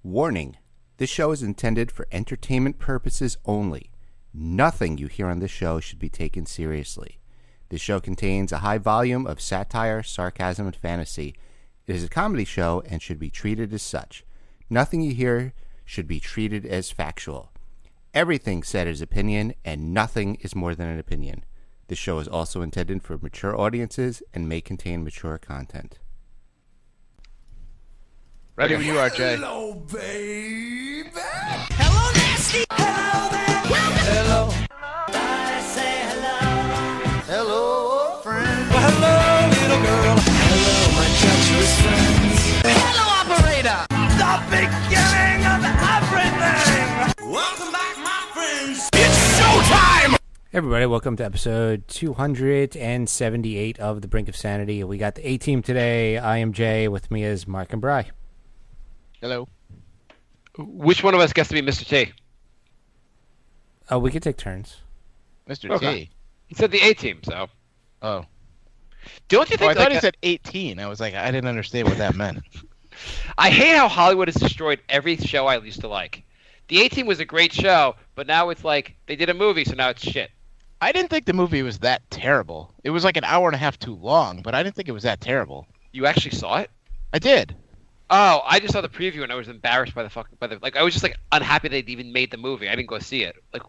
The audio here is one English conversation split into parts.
Warning, this show is intended for entertainment purposes only. Nothing you hear on this show should be taken seriously. This show contains a high volume of satire, sarcasm, and fantasy. It is a comedy show and should be treated as such. Nothing you hear should be treated as factual. Everything said is opinion, and nothing is more than an opinion. This show is also intended for mature audiences and may contain mature content. Ready when you are, Jay. Hello, baby. Hello, nasty. Hello, there. Hello. I say hello. Hello, friend. Well, hello, little girl. Hello, my treacherous friends. Hello, operator. The beginning of everything. Welcome back, my friends. It's showtime. Hey everybody, welcome to episode 278 of The Brink of Sanity. We got the A-Team today. I am Jay. With me is Mark and Bry. Hello. Which one of us gets to be Mr. T? Oh, we can take turns. Mr. Okay. T. He said the A-Team, so. Oh. Don't you Oh, I think thought he said 18. I was like, I didn't understand what that meant. I hate how Hollywood has destroyed every show I used to like. The A-Team was a great show, but now it's like they did a movie, so now it's shit. I didn't think the movie was that terrible. It was like an hour and a half too long, but I didn't think it was that terrible. You actually saw it? I did. Oh, I just saw the preview and I was embarrassed by I was just like unhappy they even made the movie. I didn't go see it. Like,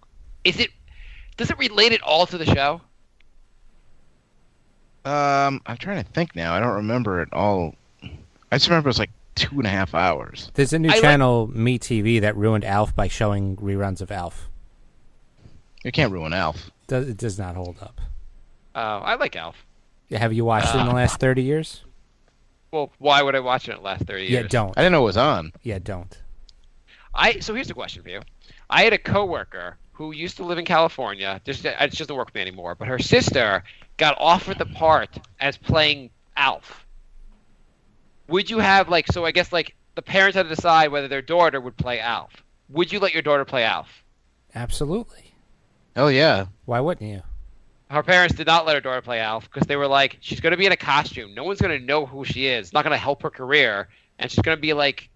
does it relate at all to the show? I'm trying to think now. I don't remember it all. I just remember it was like 2.5 hours. There's a new channel, MeTV, that ruined Alf by showing reruns of Alf. You can't ruin Alf. It does not hold up. I like Alf. Have you watched it in the last 30 years? Well, why would I watch it in the last 30 years? Yeah, don't. I didn't know it was on. Yeah, don't. So here's a question for you. I had a coworker who used to live in California. She doesn't work with me anymore. But her sister got offered the part as playing Alf. Would you have so I guess the parents had to decide whether their daughter would play Alf. Would you let your daughter play Alf? Absolutely. Hell yeah. Why wouldn't you? Her parents did not let her daughter play Alf because they were like, she's going to be in a costume. No one's going to know who she is. It's not going to help her career. And she's going to be like,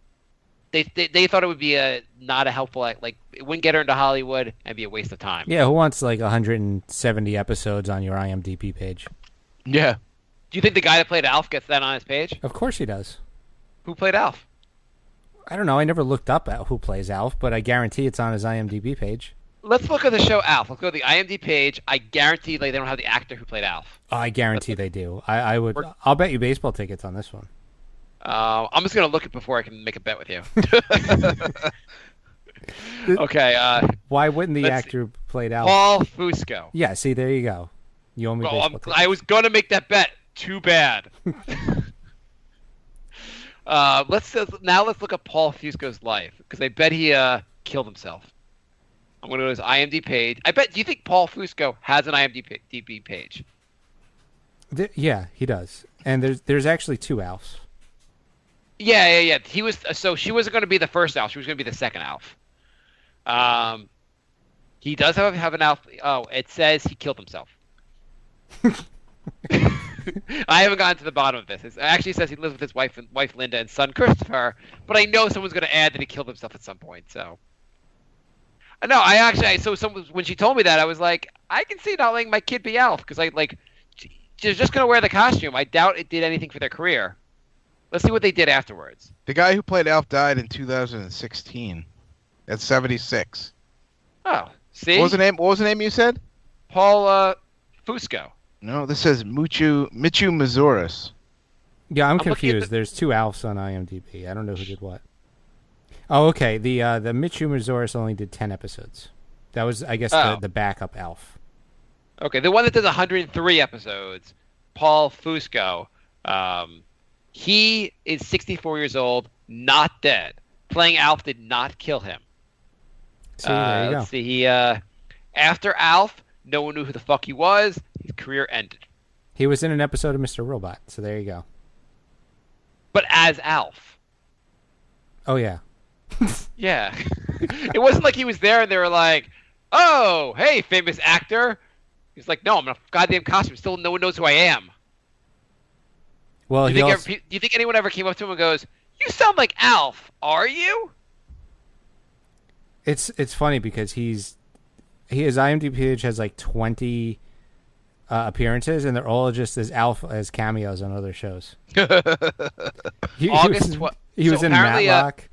they thought it would be not a helpful, it wouldn't get her into Hollywood and be a waste of time. Yeah, who wants 170 episodes on your IMDb page? Yeah. Do you think the guy that played Alf gets that on his page? Of course he does. Who played Alf? I don't know. I never looked up who plays Alf, but I guarantee it's on his IMDb page. Let's look at the show Alf. Let's go to the IMDb page. I guarantee they don't have the actor who played Alf. I guarantee they do. I'll bet you baseball tickets on this one. I'm just going to look it before I can make a bet with you. Okay. Why wouldn't the actor who played Alf? Paul Fusco. Yeah, see, there you go. You owe me baseball tickets. I was going to make that bet. Too bad. Let's look at Paul Fusco's life because I bet he killed himself. I'm going to go to his IMDb page. Do you think Paul Fusco has an IMDb page? Yeah, he does. And there's actually two Alfs. Yeah. He was so she wasn't going to be the first Alf. She was going to be the second Alf. He does have an Alf. Oh, it says he killed himself. I haven't gotten to the bottom of this. It actually says he lives with his wife Linda and son Christopher, but I know someone's going to add that he killed himself at some point. So, no, when she told me that, I was like, I can see not letting my kid be Alf because they're just going to wear the costume. I doubt it did anything for their career. Let's see what they did afterwards. The guy who played Alf died in 2016 at 76. Oh, see? What was the name you said? Paul Fusco. No, this says Michu Mazuris. Yeah, I'm confused. There's two Alfs on IMDb. I don't know who did what. Oh, okay. The Michu Mazuris only did 10 episodes. That was, I guess, the backup Alf. Okay, the one that does 103 episodes, Paul Fusco. He is 64 years old, not dead. Playing Alf did not kill him. See, there you go. Let's see. After Alf, no one knew who the fuck he was. His career ended. He was in an episode of Mr. Robot, so there you go. But as Alf. Oh, yeah. Yeah. It wasn't like he was there and they were like, oh, hey, famous actor. He's like, no, I'm in a goddamn costume. Still no one knows who I am. Well, do you think anyone ever came up to him and goes, you sound like Alf, are you? It's funny because his IMDb page has like 20 appearances, and they're all just as cameos on other shows. He was in Matlock.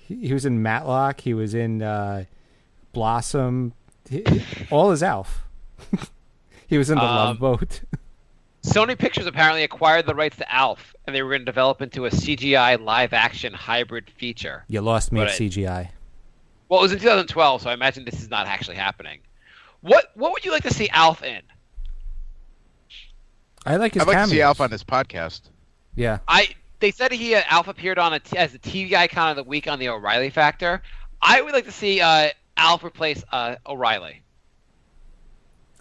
He was in Matlock. He was in Blossom. All as Alf. He was in the Love Boat. Sony Pictures apparently acquired the rights to Alf, and they were going to develop into a CGI live-action hybrid feature. You lost me at CGI. Well, it was in 2012, so I imagine this is not actually happening. What would you like to see Alf in? I like his I'd like cameos. to see Alf on his podcast. Yeah. They said Alf appeared on as the TV icon of the week on the O'Reilly Factor. I would like to see Alf replace O'Reilly.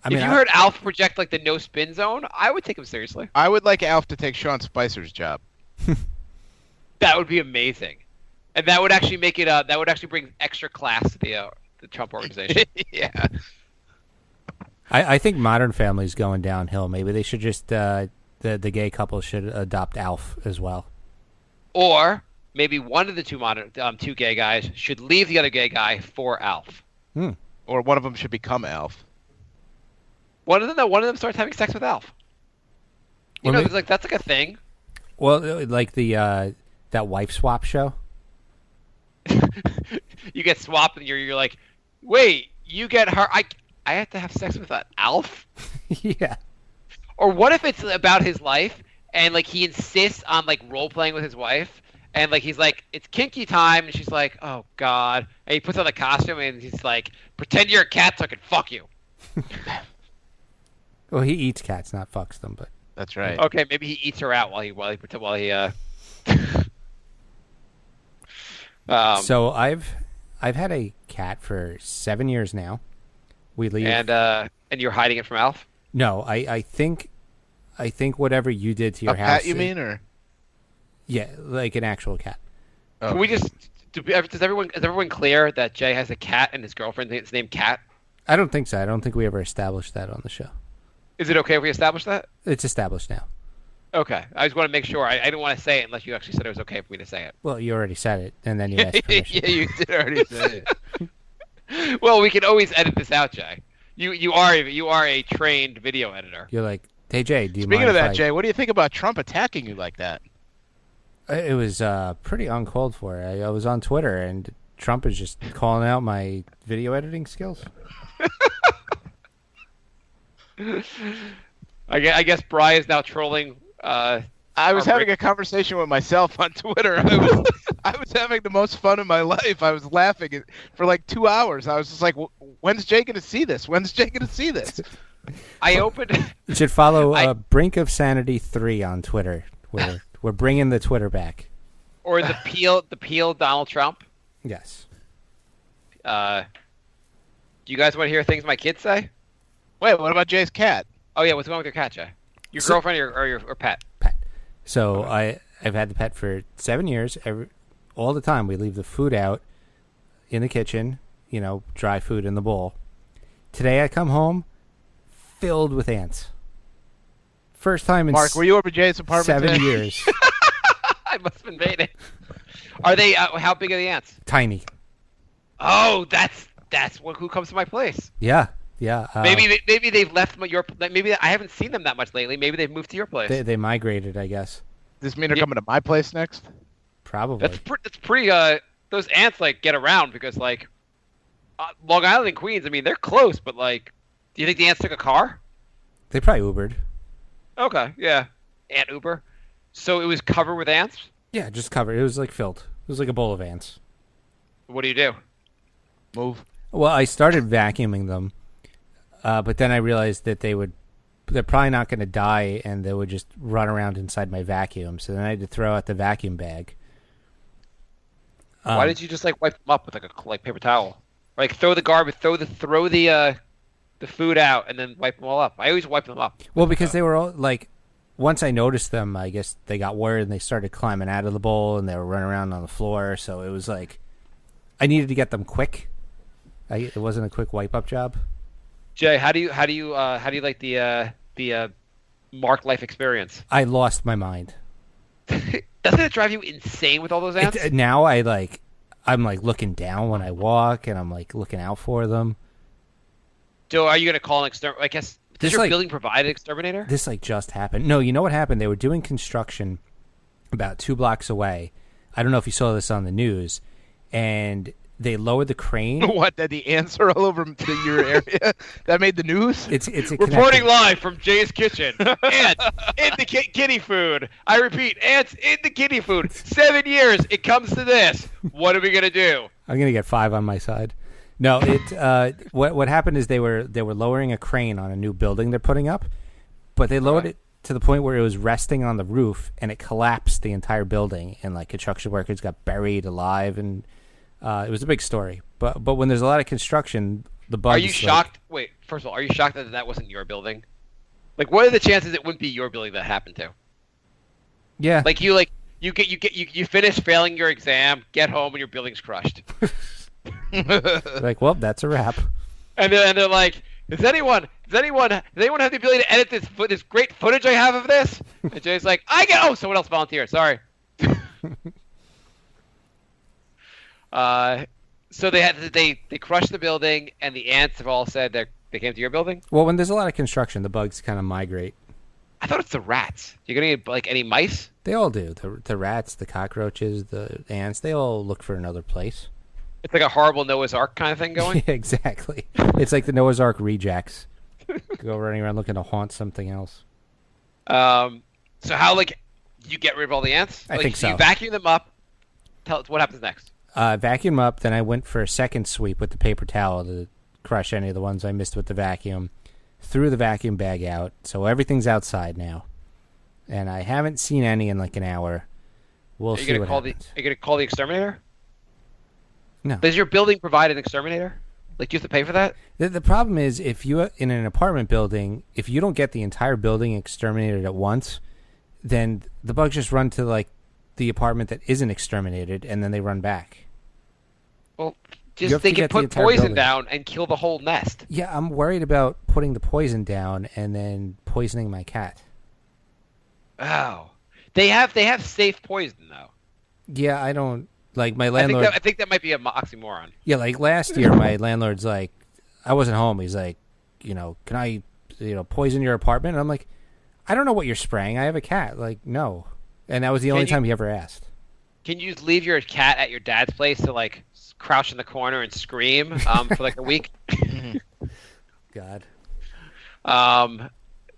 If you heard Alf project like the no spin zone, I would take him seriously. I would like Alf to take Sean Spicer's job. That would be amazing, and that would actually make it. That would actually bring extra class to the Trump organization. Yeah. I think Modern Family's going downhill. Maybe they should just the gay couple should adopt Alf as well. Or maybe one of the two gay guys should leave the other gay guy for Alf. Or one of them should become Alf. One of them starts having sex with Alf. You know, that's like a thing. Well, like the that wife swap show. You get swapped, and you're like, wait, you get her. I have to have sex with an Alf. Yeah. Or what if it's about his life, and like he insists on like role playing with his wife, and like he's like, it's kinky time, and she's like, oh god, and he puts on the costume, and he's like, pretend you're a cat so I can fuck you. Well, he eats cats, not fucks them, but that's right. Okay, maybe he eats her out while he So I've had a cat for 7 years now. We leave and you're hiding it from Alf? No, I think whatever you did to your house. A cat, you mean, or? Yeah, like an actual cat. Oh. Can we just is everyone clear that Jay has a cat and his girlfriend is named Cat? I don't think so. I don't think we ever established that on the show. Is it okay if we establish that? It's established now. Okay. I just want to make sure. I didn't want to say it unless you actually said it was okay for me to say it. Well, you already said it, and then you asked permission. Yeah, you did already say it. Well, we can always edit this out, Jay. You are a trained video editor. You're like, hey, Jay, do you Speaking mind of that, if Jay, what do you think about Trump attacking you like that? It was pretty uncalled for. I was on Twitter, and Trump is just calling out my video editing skills. I guess Bri is now trolling. I was having a conversation with myself on Twitter. I was having the most fun in my life. I was laughing for like 2 hours. I was just like, when's Jay going to see this? When's Jay going to see this? I opened. You should follow Brink of Sanity 3 on Twitter. We're bringing the Twitter back. Or the peel Donald Trump. Yes. Do you guys want to hear things my kids say? Wait, what about Jay's cat? Oh yeah, what's going on with your cat, Jay? Your girlfriend or your pet? Pet. So I've had the pet for 7 years. All the time we leave the food out in the kitchen, dry food in the bowl. Today I come home filled with ants. First time in Mark, were you over at Jay's apartment 7 today? years. I must have invaded. Are they? How big are the ants? Tiny. Oh, that's who comes to my place. Yeah. Maybe they've left maybe I haven't seen them that much lately. Maybe they've moved to your place. They migrated, I guess. Does this mean they're coming to my place next? Probably. That's pretty. Those ants get around because Long Island and Queens. I mean, they're close, but do you think the ants took a car? They probably Ubered. Okay, yeah, ant Uber. So it was covered with ants. Yeah, just covered. It was filled. It was like a bowl of ants. What do you do? Move. Well, I started vacuuming them, but then I realized that they're probably not going to die, and they would just run around inside my vacuum. So then I had to throw out the vacuum bag. Why did you just wipe them up with a paper towel? Or, throw the garbage, throw the food out, and then wipe them all up. I always wipe them up. Well, because they were all once I noticed them, I guess they got worried and they started climbing out of the bowl and they were running around on the floor. So it was I needed to get them quick. It wasn't a quick wipe up job. Jay, how do you like the Mark life experience? I lost my mind. Doesn't it drive you insane with all those ants? Now I I'm like looking down when I walk, and I'm like looking out for them. So are you going to call an exterminator? I guess, does This, your like- building provide an exterminator? This like just happened. No, you know what happened? They were doing construction about 2 blocks away. I don't know if you saw this on the news, and they lowered the crane. What? That the ants are all over your area? That made the news. It's a Reporting connected- live from Jay's kitchen. Ants in the kitty food. I repeat, ants in the kitty food. 7 years. It comes to this. What are we gonna do? I'm gonna get 5 on my side. No, what happened is they were lowering a crane on a new building they're putting up, but they lowered it to the point where it was resting on the roof, and it collapsed the entire building, and like construction workers got buried alive, and it was a big story. But when there's a lot of construction, the bugs. Are you shocked? Wait, first of all, are you shocked that that wasn't your building? Like, what are the chances it wouldn't be your building that happened to? Yeah. You finish failing your exam, get home, and your building's crushed. Like, well, that's a wrap. And they're like, does anyone have the ability to edit this great footage I have of this? And Jay's like, someone else volunteered. Sorry. So they crushed the building, and the ants have all said they came to your building. Well, when there's a lot of construction, the bugs kind of migrate. I thought it's the rats. You're gonna get like any mice? They all do. The rats, the cockroaches, the ants, they all look for another place. It's like a horrible Noah's Ark kind of thing going. Yeah, exactly. It's like the Noah's Ark rejects. Go running around looking to haunt something else. So how you get rid of all the ants? I think so. You vacuum them up. Tell us what happens next. Vacuum up, then I went for a second sweep with the paper towel to crush any of the ones I missed with the vacuum. Threw the vacuum bag out, so everything's outside now. And I haven't seen any in like an hour. We'll see what happens. Are you gonna call the exterminator? No. Does your building provide an exterminator? Like, do you have to pay for that? The problem is, if you in an apartment building, if you don't get the entire building exterminated at once, then the bugs just run to like the apartment that isn't exterminated, and then they run back. Well, You have they to can get the put entire poison building. down and kill the whole nest. Yeah, I'm worried about putting the poison down and then poisoning my cat. Oh, they have safe poison though. Yeah, I don't like my landlord. I think that might be an oxymoron. Yeah, like last year, my landlord's like, I wasn't home. He's like, can I, poison your apartment? And I'm like, I don't know what you're spraying. I have a cat. Like, no. And that was the only time he ever asked. Can you just leave your cat at your dad's place to like crouch in the corner and scream for like a week? God.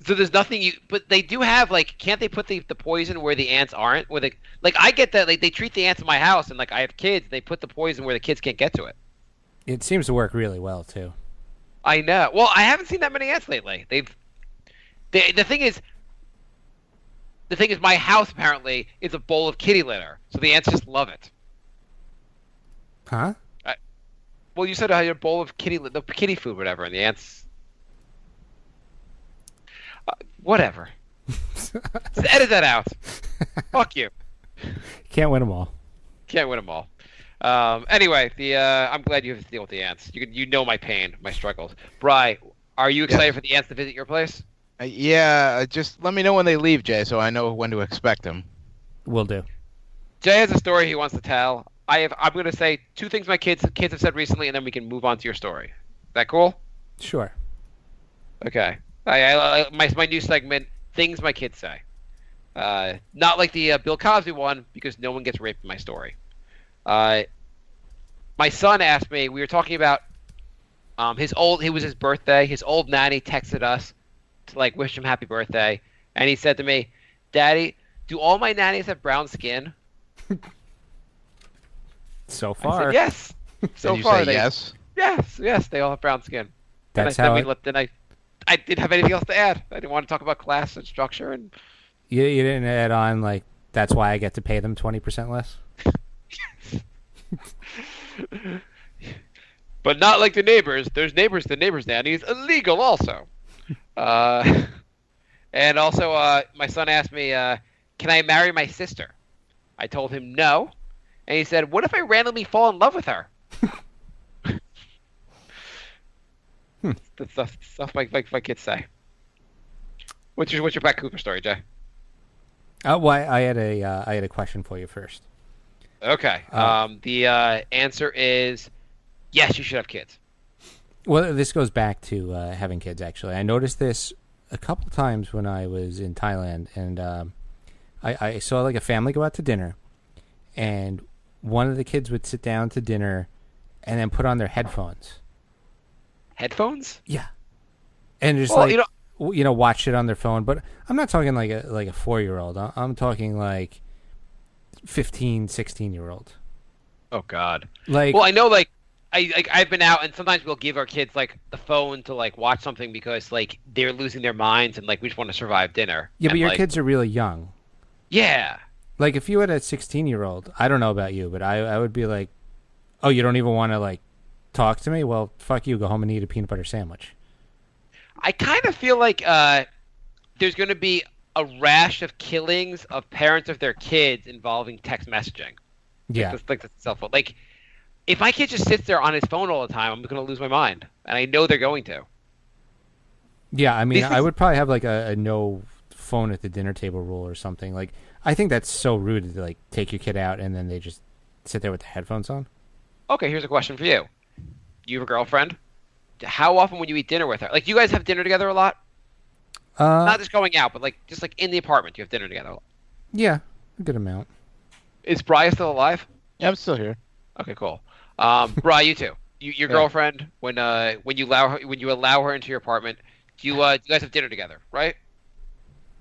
So there's nothing but they do have like, can't they put the poison where the ants aren't? Where they I get that, like, they treat the ants in my house, and like I have kids, they put the poison where the kids can't get to it. It seems to work really well too. I know. Well, I haven't seen that many ants lately. The thing is, my house apparently is a bowl of kitty litter, so the ants just love it. Huh? Well, you said I had a bowl of the kitty food, whatever, and the ants. Whatever. Just edit that out. Fuck you. Can't win them all. Can't win them all. Anyway, I'm glad you have to deal with the ants. You know my pain, my struggles. Bri, are you excited for the ants to visit your place? Yeah, just let me know when they leave, Jay, so I know when to expect them. Will do. Jay has a story he wants to tell. I'm going to say 2 things my kids have said recently, and then we can move on to your story. Is that cool? Sure. Okay. My new segment, things my kids say. Not like the Bill Cosby one, because no one gets raped in my story. My son asked me, we were talking about it was his birthday. His old nanny texted us to like wish him happy birthday, and he said to me, "Daddy, do all my nannies have brown skin?" So I far. said, yes. So Did you far, say yes? Yes, they all have brown skin. That's and how I didn't have anything else to add. I didn't want to talk about class and structure and. You didn't add on like that's why I get to pay them 20% less. But not like the neighbors. There's neighbors. The neighbors' nanny is illegal also. And also, my son asked me, "Can I marry my sister?" I told him no, and he said, "What if I randomly fall in love with her?" That's stuff my kids say. What's your Pat Cooper story, Jay? Well, I had a question for you first. Okay. The answer is yes. You should have kids. Well, this goes back to having kids. Actually, I noticed this a couple times when I was in Thailand, and I saw like a family go out to dinner, and one of the kids would sit down to dinner, and then put on their headphones. Headphones? Yeah, and just Well, watch it on their phone. But I'm not talking like a 4-year-old. I'm talking like 15, 16-year-old. Oh God. Like, well, I know like I've been out and sometimes we'll give our kids like the phone to like watch something because like they're losing their minds and like we just want to survive dinner. Yeah, but and, your like, kids are really young. Yeah. Like if you had a 16-year-old, I don't know about you, but I would be like, oh, you don't even want to like talk to me? Well, fuck you. Go home and eat a peanut butter sandwich. I kind of feel like there's going to be a rash of killings of parents of their kids involving text messaging. Yeah. Like the cell phone. Like, if my kid just sits there on his phone all the time, I'm going to lose my mind. And I know they're going to. Yeah, I mean, I would probably have like a no phone at the dinner table rule or something. Like, I think that's so rude to like take your kid out and then they just sit there with the headphones on. Okay, here's a question for you. You have a girlfriend? How often would you eat dinner with her? Like, do you guys have dinner together a lot? Not just going out, but like just like in the apartment, you have dinner together a lot. Yeah, a good amount. Is Brian still alive? Yeah, I'm still here. Okay, cool. Brian, you too. Your girlfriend, when you allow her into your apartment, do you guys have dinner together, right?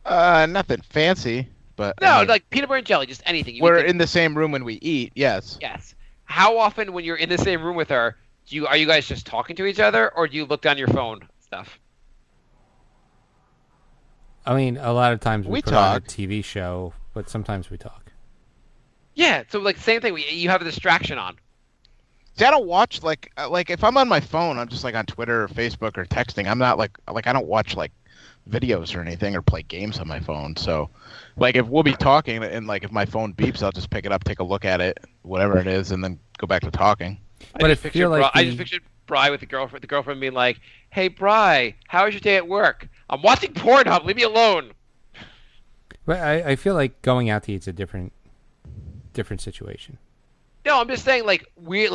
Nothing fancy, but No, I mean, like peanut butter and jelly, just anything. You we're eat in the same room when we eat. Yes. Yes. How often, when you're in the same room with her, are you guys just talking to each other, or do you look down your phone stuff? I mean, a lot of times we put on a talk. TV show, but sometimes we talk. Yeah. So like same thing. You have a distraction on. See, I don't watch like if I'm on my phone, I'm just like on Twitter or Facebook or texting. I'm not like I don't watch like videos or anything or play games on my phone. So, like if we'll be talking and like if my phone beeps, I'll just pick it up, take a look at it, whatever it is, and then go back to talking. But if you're like I just pictured Bri with the girlfriend being like, "Hey, Bri, how was your day at work? I'm watching Pornhub. Leave me alone." But I feel like going out to eat's a different situation. No, I'm just saying like we're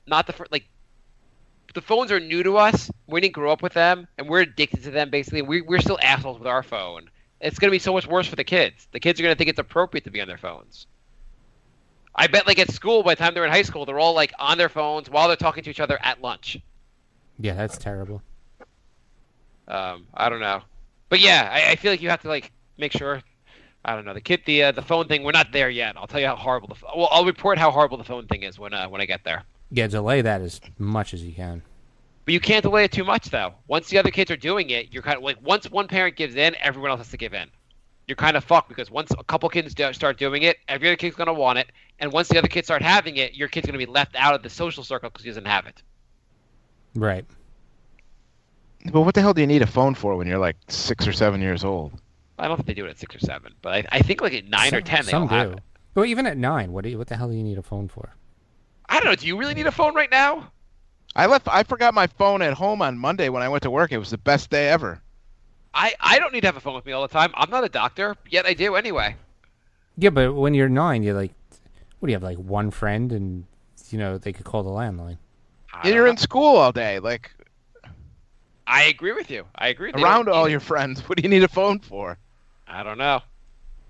not the phones are new to us. We didn't grow up with them, and we're addicted to them. Basically, we're still assholes with our phone. It's gonna be so much worse for the kids. The kids are gonna think it's appropriate to be on their phones. I bet like at school, by the time they're in high school, they're all like on their phones while they're talking to each other at lunch. Yeah, that's terrible. I don't know, but yeah, I feel like you have to like make sure. I don't know the phone thing. We're not there yet. I'll tell you how horrible I'll report how horrible the phone thing is when I get there. Yeah, delay that as much as you can. But you can't delay it too much though. Once the other kids are doing it, you're kind of like once one parent gives in, everyone else has to give in. You're kind of fucked because once a couple kids start doing it, every other kid's gonna want it, and once the other kids start having it, your kid's gonna be left out of the social circle because he doesn't have it. Right. But what the hell do you need a phone for when you're like 6 or 7 years old? I don't think they do it at 6 or 7, but I think like at 9 or 10 they all have it. Well, even at 9, what the hell do you need a phone for? I don't know. Do you really need a phone right now? I forgot my phone at home on Monday when I went to work. It was the best day ever. I don't need to have a phone with me all the time. I'm not a doctor, yet I do anyway. Yeah, but when you're 9, you're like, what do you have, like one friend, and they could call the landline. You're in school all day, like I agree with you. I agree. Around all your friends. What do you need a phone for? I don't know,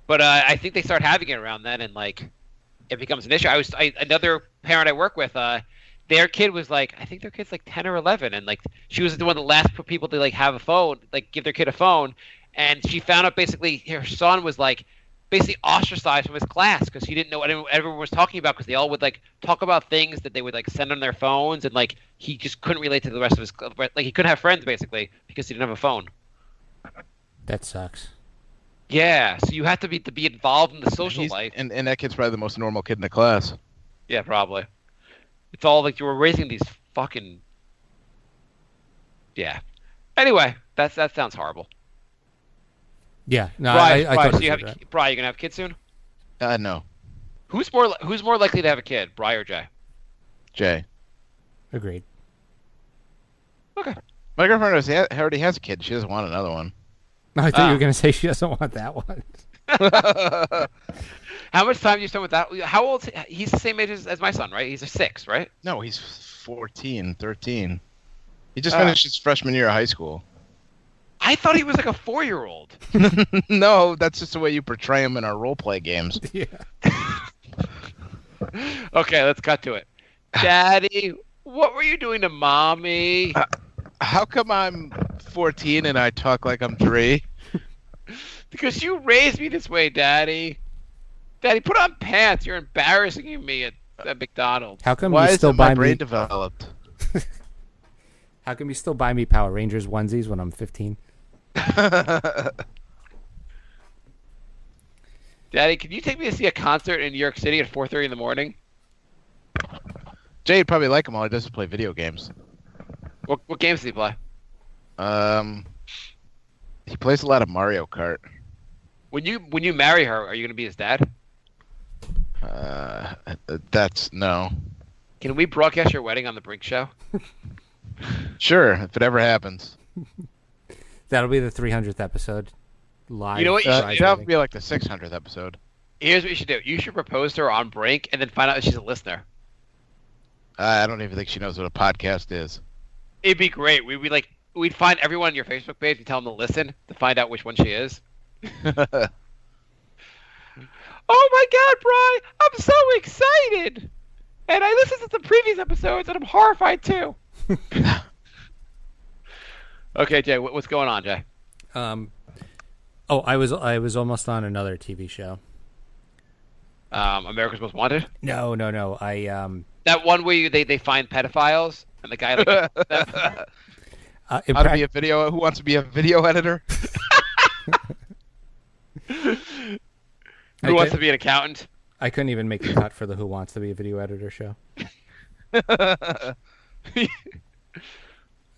but I think they start having it around then, and like it becomes an issue. Another parent I work with. Their kid was like, I think their kid's like 10 or 11, and like she was the one of the last people to like have a phone, like give their kid a phone, and she found out basically her son was like basically ostracized from his class because he didn't know what everyone was talking about because they all would like talk about things that they would like send on their phones, and like he just couldn't relate to the rest of his like he couldn't have friends basically because he didn't have a phone. That sucks. Yeah, so you have to be involved in the social life, and that kid's probably the most normal kid in the class. Yeah, probably. It's all like you were raising these fucking. Yeah. Anyway, that sounds horrible. Yeah. No, Brian, I thought so you gonna have kids soon? No. Who's more likely to have a kid, Bri or Jay? Jay. Agreed. Okay. My girlfriend already has a kid. She doesn't want another one. I thought you were going to say she doesn't want that one. How much time do you spend with that? How old? He's the same age as my son, right? He's a 6, right? No, he's 14, 13. He just finished his freshman year of high school. I thought he was like a 4-year-old. No, that's just the way you portray him in our role play games. Yeah. Okay, let's cut to it. Daddy, what were you doing to mommy? How come I'm 14 and I talk like I'm 3? Because you raised me this way, Daddy. Daddy, put on pants. You're embarrassing me at McDonald's. How come Why you still isn't my buy brain me? developed? How come you still buy me Power Rangers onesies when I'm 15? Daddy, can you take me to see a concert in New York City at 4:30 in the morning? Jay'd probably like him. All he does is play video games. What games does he play? He plays a lot of Mario Kart. When you marry her, are you gonna be his dad? That's no. Can we broadcast your wedding on the Brink Show? Sure, if it ever happens. That'll be the 300th episode. Live. You know what? That'll be like the 600th episode. Here's what you should do. You should propose to her on Brink and then find out if she's a listener. I don't even think she knows what a podcast is. It'd be great. We'd find everyone on your Facebook page and tell them to listen to find out which one she is. Oh my God, Brian! I'm so excited! And I listened to the previous episodes and I'm horrified too. Okay, Jay, what's going on, Jay? I was almost on another TV show. America's Most Wanted? No. That one where they find pedophiles and the guy Who wants to be a video editor? Who wants to be an accountant? I couldn't even make the cut for the Who Wants to Be a Video Editor show.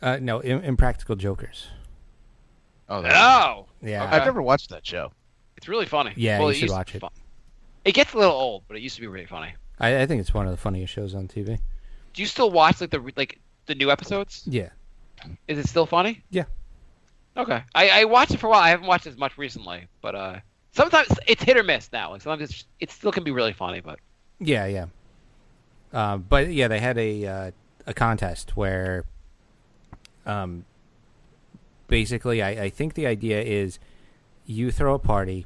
No, Impractical Jokers. Oh, Yeah. Okay. I've never watched that show. It's really funny. Yeah, well, you should watch it. It gets a little old, but it used to be really funny. I think it's one of the funniest shows on TV. Do you still watch the new episodes? Yeah. Is it still funny? Yeah. Okay. I watched it for a while. I haven't watched it as much recently, but sometimes it's hit or miss now. Like sometimes it still can be really funny, but Yeah. But yeah, they had a contest where, basically, I think the idea is you throw a party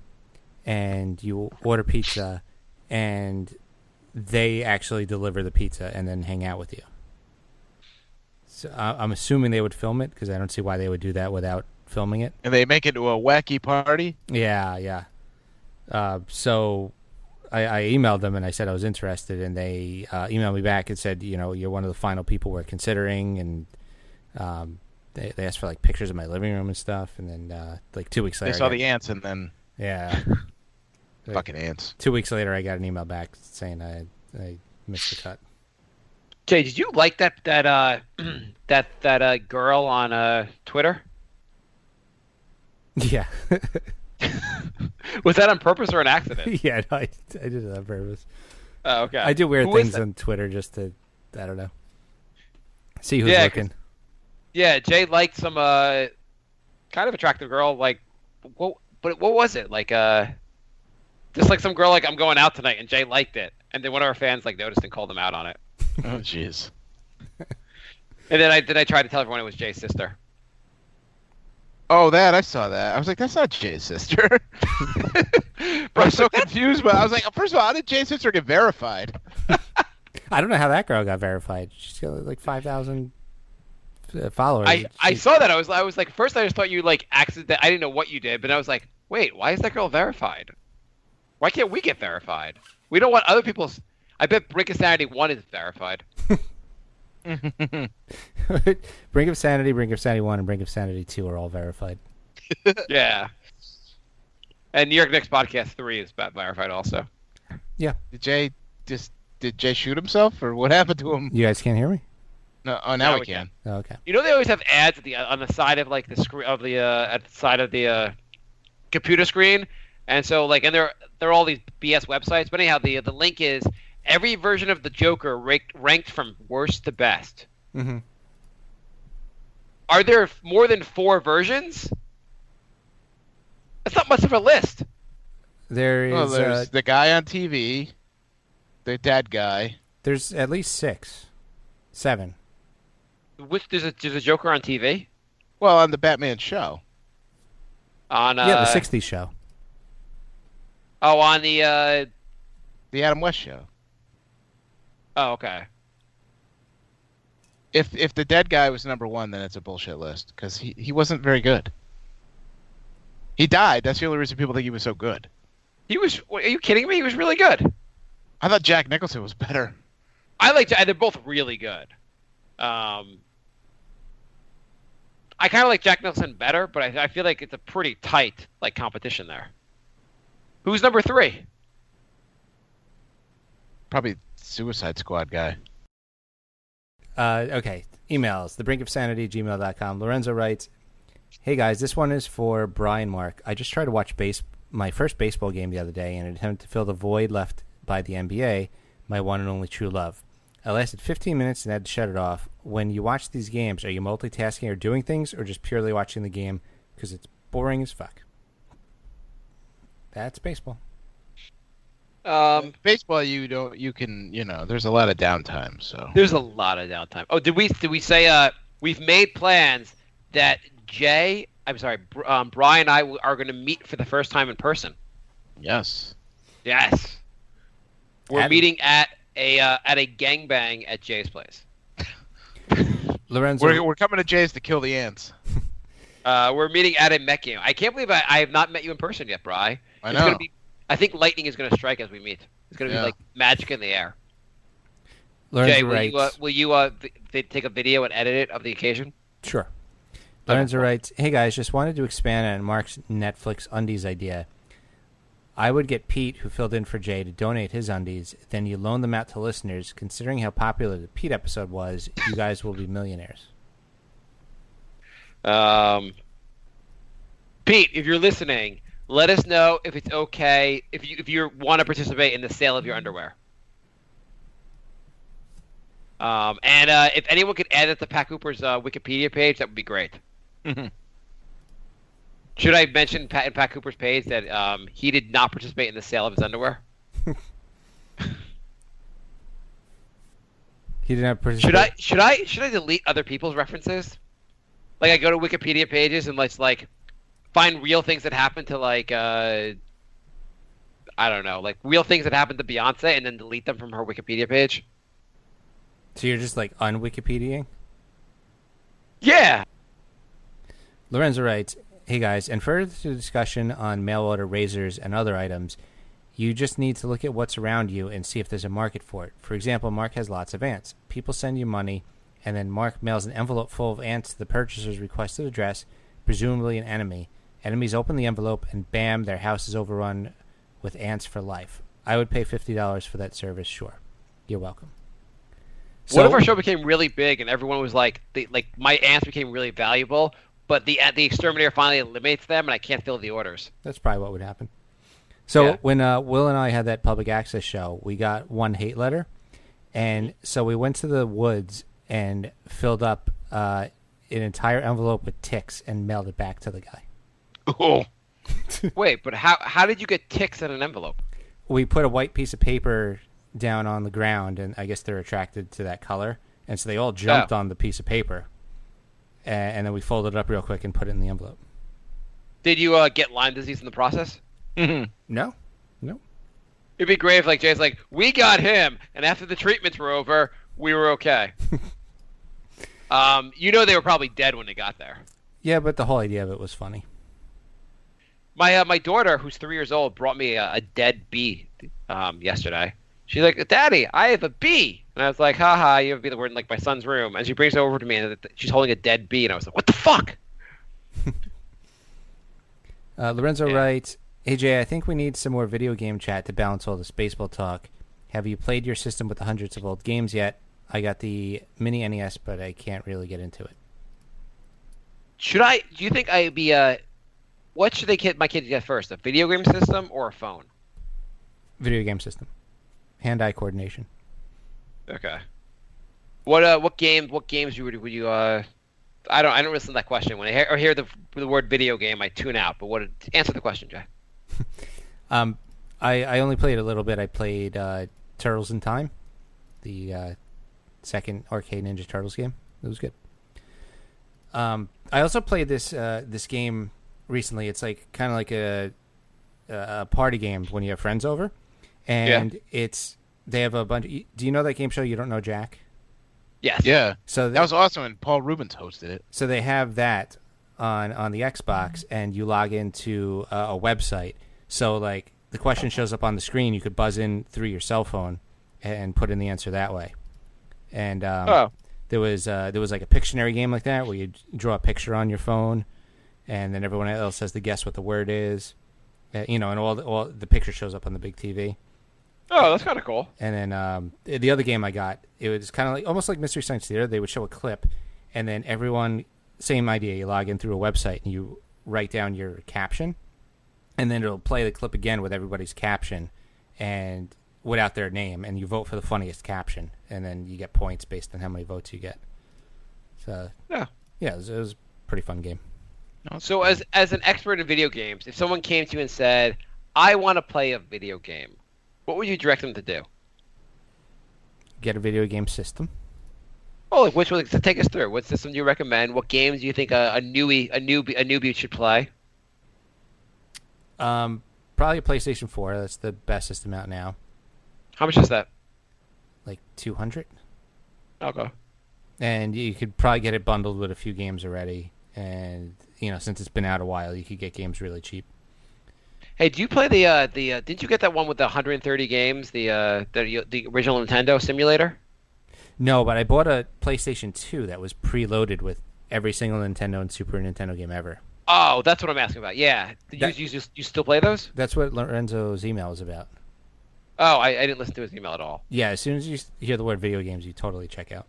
and you order pizza, and they actually deliver the pizza and then hang out with you. So I'm assuming they would film it because I don't see why they would do that without filming it. And they make it to a wacky party? Yeah. So I emailed them and I said I was interested, and they emailed me back and said, you're one of the final people we're considering, and they asked for like pictures of my living room and stuff, and then like 2 weeks later They saw the ants and then... Yeah. Fucking ants. 2 weeks later, I got an email back saying I missed the cut. Jay, did you like that girl on Twitter? Yeah. Was that on purpose or an accident? Yeah, no, I did it on purpose. Oh, okay. I do weird Who is things that? on Twitter just to, I don't know, see who's Yeah, looking. Yeah, Jay liked some kind of attractive girl. Like, what was it? Like, just like some girl like, I'm going out tonight, and Jay liked it, and then one of our fans like noticed and called him out on it. Oh, jeez. And then I tried to tell everyone it was Jay's sister. Oh, I saw that. I was like, that's not Jay's sister. But I'm so confused. But I was like, first of all, how did Jay's sister get verified? I don't know how that girl got verified. She's got like 5,000 followers. I saw that. I was like, first I just thought you like accident. I didn't know what you did, but I was like, wait, why is that girl verified? Why can't we get verified? We don't want other people's. I bet Brink of Sanity 1 is verified. Brink of Sanity 1, and Brink of Sanity 2 are all verified. Yeah. And New York Knicks Podcast 3 is verified also. Yeah. Did Jay shoot himself, or what happened to him? You guys can't hear me? No. Oh, now we can. Oh, okay. You know they always have ads on the side of like the screen of the at the side of the computer screen, and so like and they're all these BS websites. But anyhow, the link is every version of the Joker ranked from worst to best. Mm-hmm. Are there more than 4 versions? That's not much of a list. There Well, is there's the guy on TV, the dead guy. there's at least 7. There's a Joker on TV Well, on the Batman show. on Yeah, the '60s show. on the The Adam West show. oh, okay. If the dead guy was number 1, then it's a bullshit list because he wasn't very good. He died. That's the only reason people think he was so good. Are you kidding me? He was really good. I thought Jack Nicholson was better. They're both really good. I kind of like Jack Nicholson better, but I feel like it's a pretty tight competition there. Who's number 3? Probably Suicide Squad guy. Okay, emails, thebrinkofsanity@gmail.com. Lorenzo writes, "Hey guys, this one is for Brian Mark. I just tried to watch my first baseball game the other day in an attempt to fill the void left by the NBA, my one and only true love. I lasted 15 minutes and had to shut it off. When you watch these games, are you multitasking or doing things, or just purely watching the game because it's boring as fuck?" That's baseball. Baseball, you can, there's a lot of downtime. So There's a lot of downtime. Oh, did we say we've made plans that Brian and I are going to meet for the first time in person? yes, Yes. We're meeting at a gangbang at Jay's place. Lorenzo, we're coming to Jay's to kill the ants. We're meeting at a mech game. I can't believe I have not met you in person yet, Bri. I know. I think lightning is going to strike as we meet. It's going to be like magic in the air. Lorenzo Jay, writes, will you take a video and edit it of the occasion? Sure. Lorenzo writes, "Hey guys, just wanted to expand on Mark's Netflix undies idea. I would get Pete, who filled in for Jay, to donate his undies. Then you loan them out to listeners. Considering how popular the Pete episode was, you guys will be millionaires." Pete, if you're listening, let us know if it's okay if you want to participate in the sale of your underwear. And if anyone could add it to Pat Cooper's Wikipedia page, that would be great. Should I mention Pat Cooper's page that he did not participate in the sale of his underwear? He did not participate. Should I delete other people's references? Like I go to Wikipedia pages and let's find real things that happen to I don't know, real things that happened to Beyonce and then delete them from her Wikipedia page. So you're just un-Wikipediaing? Yeah. Lorenzo writes, "Hey guys, and further to the discussion on mail order razors and other items, you just need to look at what's around you and see if there's a market for it. For example, Mark has lots of ants. People send you money, and then Mark mails an envelope full of ants to the purchaser's requested address, presumably an enemy. Enemies open the envelope, and bam, their house is overrun with ants for life. I would pay $50 for that service, sure. You're welcome." What if our show became really big and everyone was my ants became really valuable, but the exterminator finally eliminates them and I can't fill the orders? That's probably what would happen. So when Will and I had that public access show, we got one hate letter, and so we went to the woods and filled up an entire envelope with ticks and mailed it back to the guy. Oh, Wait, but how did you get ticks in an envelope? We put a white piece of paper down on the ground, and I guess they're attracted to that color, and so they all jumped on the piece of paper, and then we folded it up real quick and put it in the envelope. Did you get Lyme disease in the process? No. It'd be great if Jay's we got him, and after the treatments were over, we were okay. They were probably dead when they got there. Yeah, but the whole idea of it was funny. My daughter, who's 3 years old, brought me a dead bee yesterday. She's like, "Daddy, I have a bee." And I was like, "Haha, you have a bee that were in my son's room." And she brings it over to me, and she's holding a dead bee. And I was like, "What the fuck?" Lorenzo writes, "Hey Jay, I think we need some more video game chat to balance all this baseball talk. Have you played your system with the hundreds of old games yet? I got the mini NES, but I can't really get into it." Do you think I'd be what should my kids get first? A video game system or a phone? Video game system. Hand-eye coordination. Okay. What games would you I don't listen to that question. When I hear the word video game, I tune out. But answer the question, Jay. I only played a little bit. I played Turtles in Time, the second Arcade Ninja Turtles game. It was good. I also played this game recently. It's like kind of like a party game when you have friends over, and they have a bunch. Do you know that game show You Don't Know Jack? Yes. Yeah. So That was awesome when Paul Rubens hosted it. So they have that on the Xbox, and you log into a website. So like the question shows up on the screen, you could buzz in through your cell phone and put in the answer that way. And there was like a Pictionary game like that where you draw a picture on your phone, and then everyone else has to guess what the word is. And all the picture shows up on the big TV. Oh, that's kind of cool. And then the other game I got, it was kind of like almost like Mystery Science Theater. They would show a clip, and then everyone, same idea. You log in through a website and you write down your caption, and then it'll play the clip again with everybody's caption and without their name, and you vote for the funniest caption, and then you get points based on how many votes you get. So yeah, it was a pretty fun game. So as an expert in video games, if someone came to you and said, "I want to play a video game," what would you direct them to do? Get a video game system. Oh, like which one? So take us through. What system do you recommend? What games do you think a newbie should play? Probably a PlayStation 4. That's the best system out now. How much is that? Like $200. Okay. And you could probably get it bundled with a few games already. And since it's been out a while, you could get games really cheap. Hey, do you play the did you get that one with the 130 games, the original Nintendo simulator? No, but I bought a PlayStation 2 that was preloaded with every single Nintendo and Super Nintendo game ever. Oh, that's what I'm asking about. Yeah. You still play those? That's what Lorenzo's email was about. Oh, I didn't listen to his email at all. Yeah, as soon as you hear the word video games, you totally check out.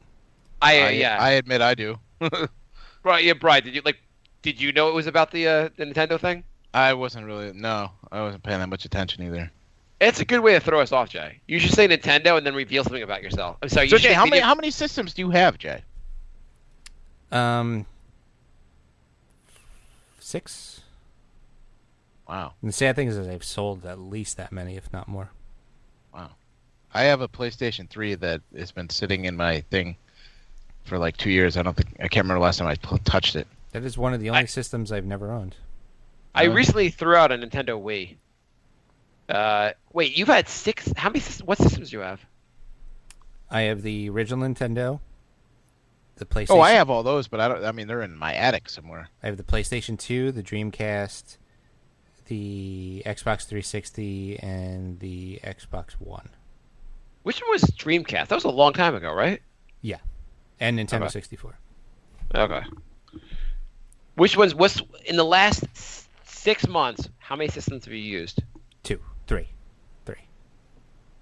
I admit I do. Right, yeah, Brian, did you know it was about the Nintendo thing? I wasn't paying that much attention either. It's a good way to throw us off, Jay. You should say Nintendo and then reveal something about yourself. I'm sorry. So Jay, how many systems do you have, Jay? 6. Wow. And the sad thing is I've sold at least that many, if not more. Wow. I have a PlayStation 3 that has been sitting in my thing for like 2 years. I can't remember the last time I touched it. That is one of the only systems I've never owned. I recently threw out a Nintendo Wii. Wait, you've had 6? How many? What systems do you have? I have the original Nintendo, the PlayStation. Oh, I have all those, but they're in my attic somewhere. I have the PlayStation 2, the Dreamcast, the Xbox 360, and the Xbox One. Which one was Dreamcast? That was a long time ago, right? Yeah, and Nintendo 64. Okay. Which ones? What's in the last 6 months? How many systems have you used? 2, 3.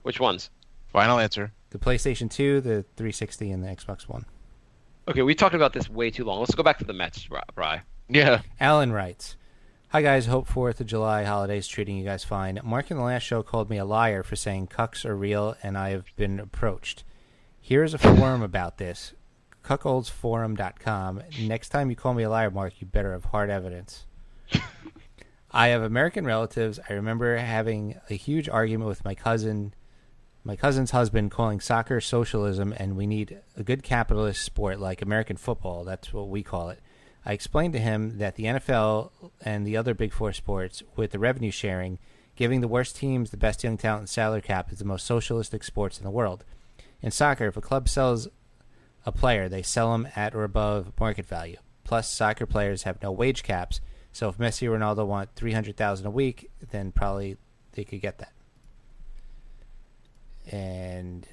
Which ones? Final answer. The PlayStation 2, the 360, and the Xbox One. Okay, we talked about this way too long. Let's go back to the Mets, Bri. Yeah. Alan writes, "Hi guys, hope 4th of July holidays treating you guys fine. Mark in the last show called me a liar for saying cucks are real, and I have been approached. Here's a forum about this, cuckoldsforum.com. Next time you call me a liar, Mark, you better have hard evidence. I have American relatives. I remember having a huge argument with my cousin's husband, calling soccer socialism, and we need a good capitalist sport like American football. That's what we call it. I explained to him that the NFL and the other Big Four sports, with the revenue sharing, giving the worst teams the best young talent and salary cap, is the most socialistic sports in the world. In soccer, if a club sells a player, they sell him at or above market value. Plus, soccer players have no wage caps, so if Messi or Ronaldo want $300,000 a week, then probably they could get that. And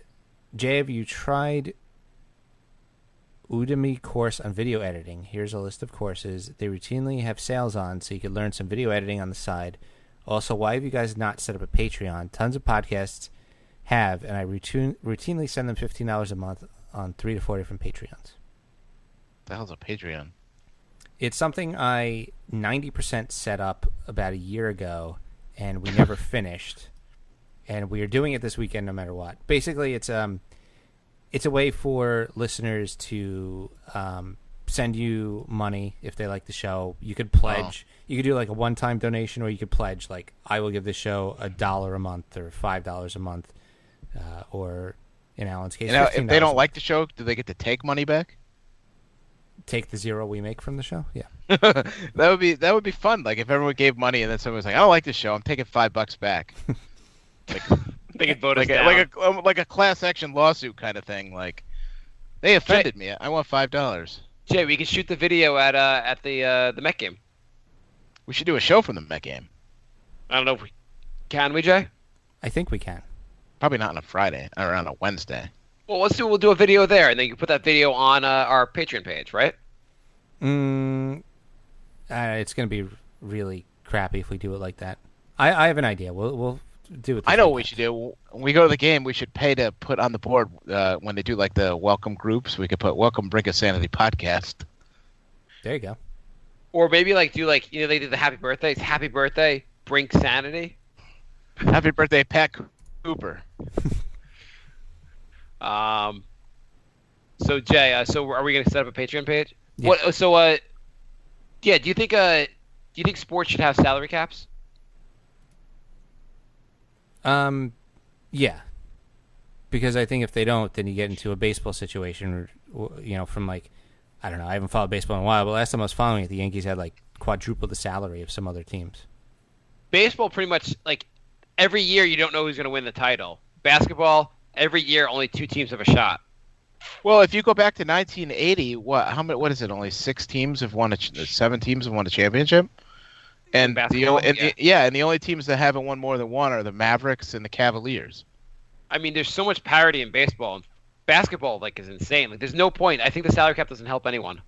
Jay, have you tried Udemy course on video editing? Here's a list of courses they routinely have sales on, so you can learn some video editing on the side. Also, why have you guys not set up a Patreon? Tons of podcasts have, and I routinely send them $15 a month on 3 to 4 different Patreons. The hell's a Patreon? It's something I 90% set up about a year ago, and we never finished. And we are doing it this weekend no matter what. Basically, it's a way for listeners to send you money if they like the show. You could pledge. You could do like a one-time donation, or you could pledge like, I will give the show $1 a month or $5 a month, or in Alan's case, if they don't $15 like the show, do they get to take money back? take the $0 we make from the show. Yeah, that would be fun. Like if everyone gave money and then someone was like, I don't like this show, I'm taking $5 back. Like They could vote us like down. like a class action lawsuit kind of thing. Like they offended me. I want $5. Jay, we can shoot the video at the Met game. We should do a show from the Met game. I don't know if we can. We, Jay? I think we can. Probably not on a Friday or on a Wednesday. Well, we'll do a video there, and then you can put that video on our Patreon page, right? It's going to be really crappy if we do it like that. I have an idea. We'll do it. I know what we should do. When we go to the game, we should pay to put on the board when they do like the welcome groups. We could put "Welcome Brink of Sanity" podcast. There you go. Or maybe like do like they did the happy birthdays. Happy birthday, Brink Sanity. Happy birthday, Pat Cooper. So Jay, so are we gonna set up a Patreon page? Yeah. What? So yeah. Do you think sports should have salary caps? Yeah. Because I think if they don't, then you get into a baseball situation, from like, I don't know, I haven't followed baseball in a while, but last time I was following it, the Yankees had like quadruple the salary of some other teams. Baseball, pretty much like every year you don't know who's gonna win the title. Basketball, every year only 2 teams have a shot. Well, if you go back to 1980, what is it? Only 6 teams have won 7 teams have won a championship. And the only teams that haven't won more than one are the Mavericks and the Cavaliers. I mean, there's so much parity in baseball. Basketball, like, is insane. Like, there's no point. I think the salary cap doesn't help anyone.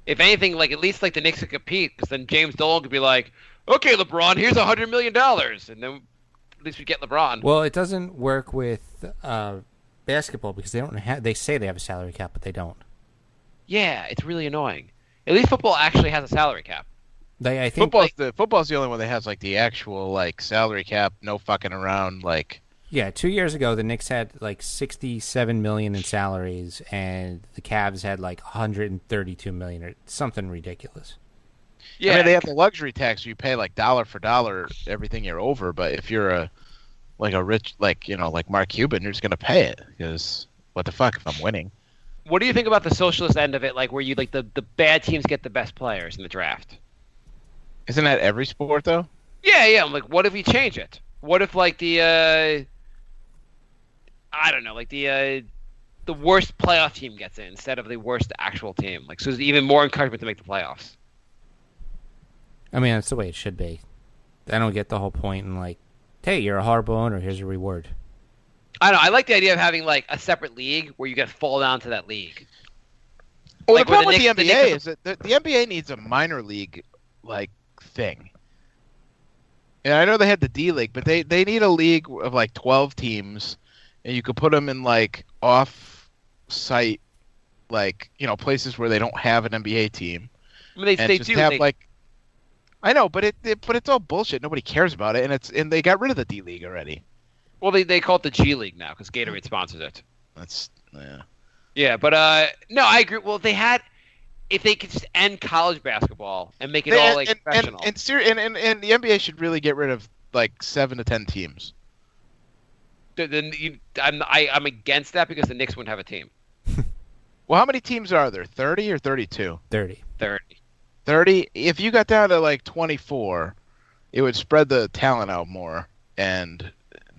If anything, like, at least like the Knicks could compete, because then James Dolan could be like, "Okay, LeBron, here's $100 million," and then at least we get LeBron. Well, it doesn't work with basketball because they don't have. They say they have a salary cap, but they don't. Yeah, it's really annoying. At least football actually has a salary cap. I think football's the only one that has like the actual like salary cap, no fucking around. Like 2 years ago, the Knicks had like $67 million in salaries, and the Cavs had like $132 million or something ridiculous. Yeah, I mean, they have the luxury tax. You pay like dollar for dollar everything you're over. But if you're a rich like Mark Cuban, you're just gonna pay it because what the fuck if I'm winning? What do you think about the socialist end of it? Like where you like the bad teams get the best players in the draft. Isn't that every sport though? Yeah. I'm like, what if we change it? What if like the I don't know, like the worst playoff team gets in instead of the worst actual team? Like, so there's even more encouragement to make the playoffs. I mean, that's the way it should be. I don't get the whole point in like, hey, you're a horrible owner, here's your reward. I don't know. I like the idea of having like a separate league where you get fall down to that league. Well, like the problem with the Knicks NBA is that the NBA needs a minor league like thing. And I know they had the D League, but they need a league of like 12 teams, and you could put them in like off-site, like places where they don't have an NBA team. I mean, they do have like. I know, but it's all bullshit. Nobody cares about it, and they got rid of the D League already. Well, they call it the G League now because Gatorade sponsors it. That's yeah. Yeah, but no, I agree. Well, if they could just end college basketball and make it all like professional. And the NBA should really get rid of like 7 to 10 teams. Then I'm against that because the Knicks wouldn't have a team. Well, how many teams are there? 30 or 32? 30. 30. If you got down to like 24, it would spread the talent out more, and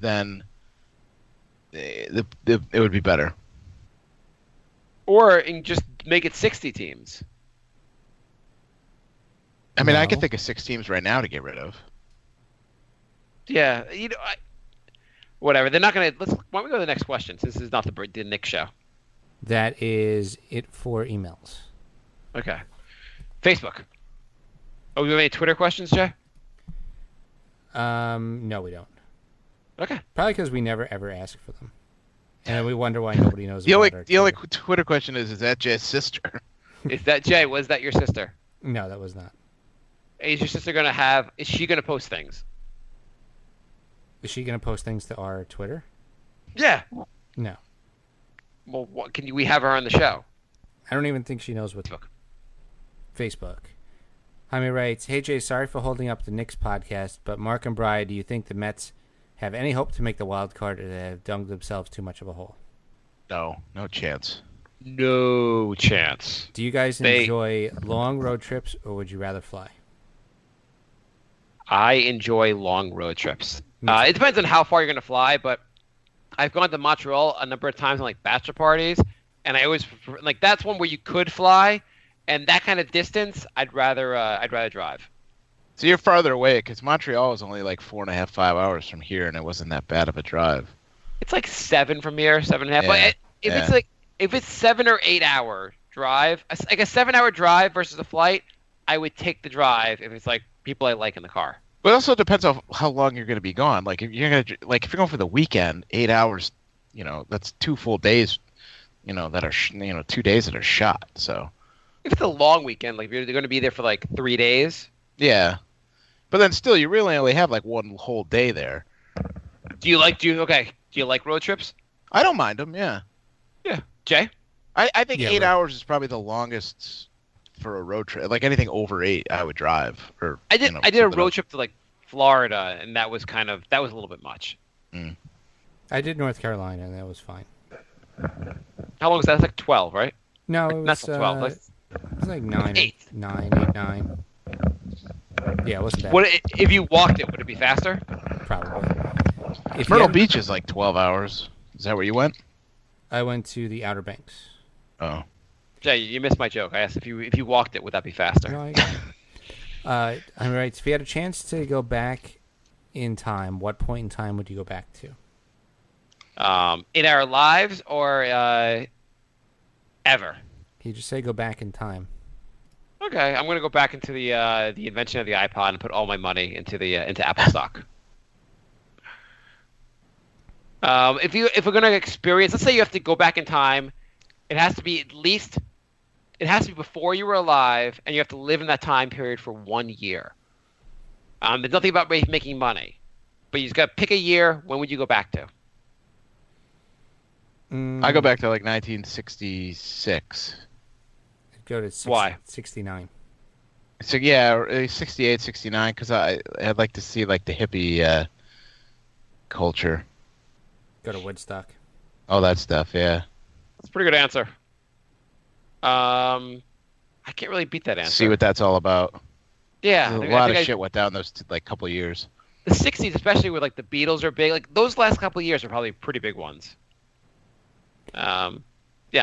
then it would be better. Or just make it 60 teams. I mean, I can think of 6 teams right now to get rid of. Yeah, whatever. They're not gonna. Why don't we go to the next question? Since this is not the Nick show. That is it for emails. Okay. Facebook. Oh, do we have any Twitter questions, Jay? No, we don't. Okay. Probably because we never ever ask for them, and we wonder why nobody knows. The only Twitter question is that Jay's sister? Is that Jay? Was that your sister? No, that was not. Is your sister gonna have? Is she gonna post things? Is she gonna post things to our Twitter? Yeah. No. Well, we have her on the show? I don't even think she knows what Facebook. Facebook. Jaime writes, "Hey Jay, sorry for holding up the Knicks podcast, but Mark and Bri, do you think the Mets have any hope to make the wild card, or they have dug themselves too much of a hole? No chance. No chance. Do you guys enjoy long road trips, or would you rather fly?" I enjoy long road trips. It depends on how far you're going to fly, but I've gone to Montreal a number of times on like bachelor parties, and I always prefer, like that's one where you could fly, and that kind of distance, I'd rather drive. So you're farther away because Montreal is only like 4.5, 5 hours from here, and it wasn't that bad of a drive. It's like 7 from here, 7.5. Yeah, But if it's 7 or 8 hour drive, like a 7-hour drive versus a flight, I would take the drive if it's like people I like in the car. But it also depends on how long you're going to be gone. Like if you're going for the weekend, 8 hours, that's 2 full days, that are 2 days that are shot. So if it's a long weekend, like if you're going to be there for like 3 days. Yeah, but then still, you really only have like one whole day there. Do you like road trips? I don't mind them. Yeah. Yeah. Jay? I think Yeah, 8 right. hours is probably the longest for a road trip. Like anything over 8, I would drive. Or I did a road trip to like Florida, and that was a little bit much. I did North Carolina, and that was fine. How long was that? That's like 12, right? No, it was, That's not 12. it was like 9, 8. 9. Yeah, it wasn't bad. If you walked it, would it be faster? Probably. If you Myrtle had- Beach is like 12 hours. Is that where you went? I went to the Outer Banks. Oh. Jay, you missed my joke. I asked if you walked it, would that be faster? No, I got it. I'm right. If you had a chance to go back in time, what point in time would you go back to? In our lives or ever? Can you just say go back in time? Okay, I'm gonna go back into the invention of the iPod and put all my money into Apple stock. If we're gonna experience, let's say you have to go back in time, it has to be before you were alive, and you have to live in that time period for 1 year. There's nothing about making money, but you just gotta pick a year. When would you go back to? I go back to like 1966. I'd go to Why? 69. So yeah, 68, 69, because I'd like to see like the hippie culture. Go to Woodstock. All that stuff, yeah. That's a pretty good answer. I can't really beat that answer. See what that's all about. Yeah, A lot of shit went down those couple of years. The '60s, especially with like the Beatles, are big. Like those last couple of years are probably pretty big ones. Yeah,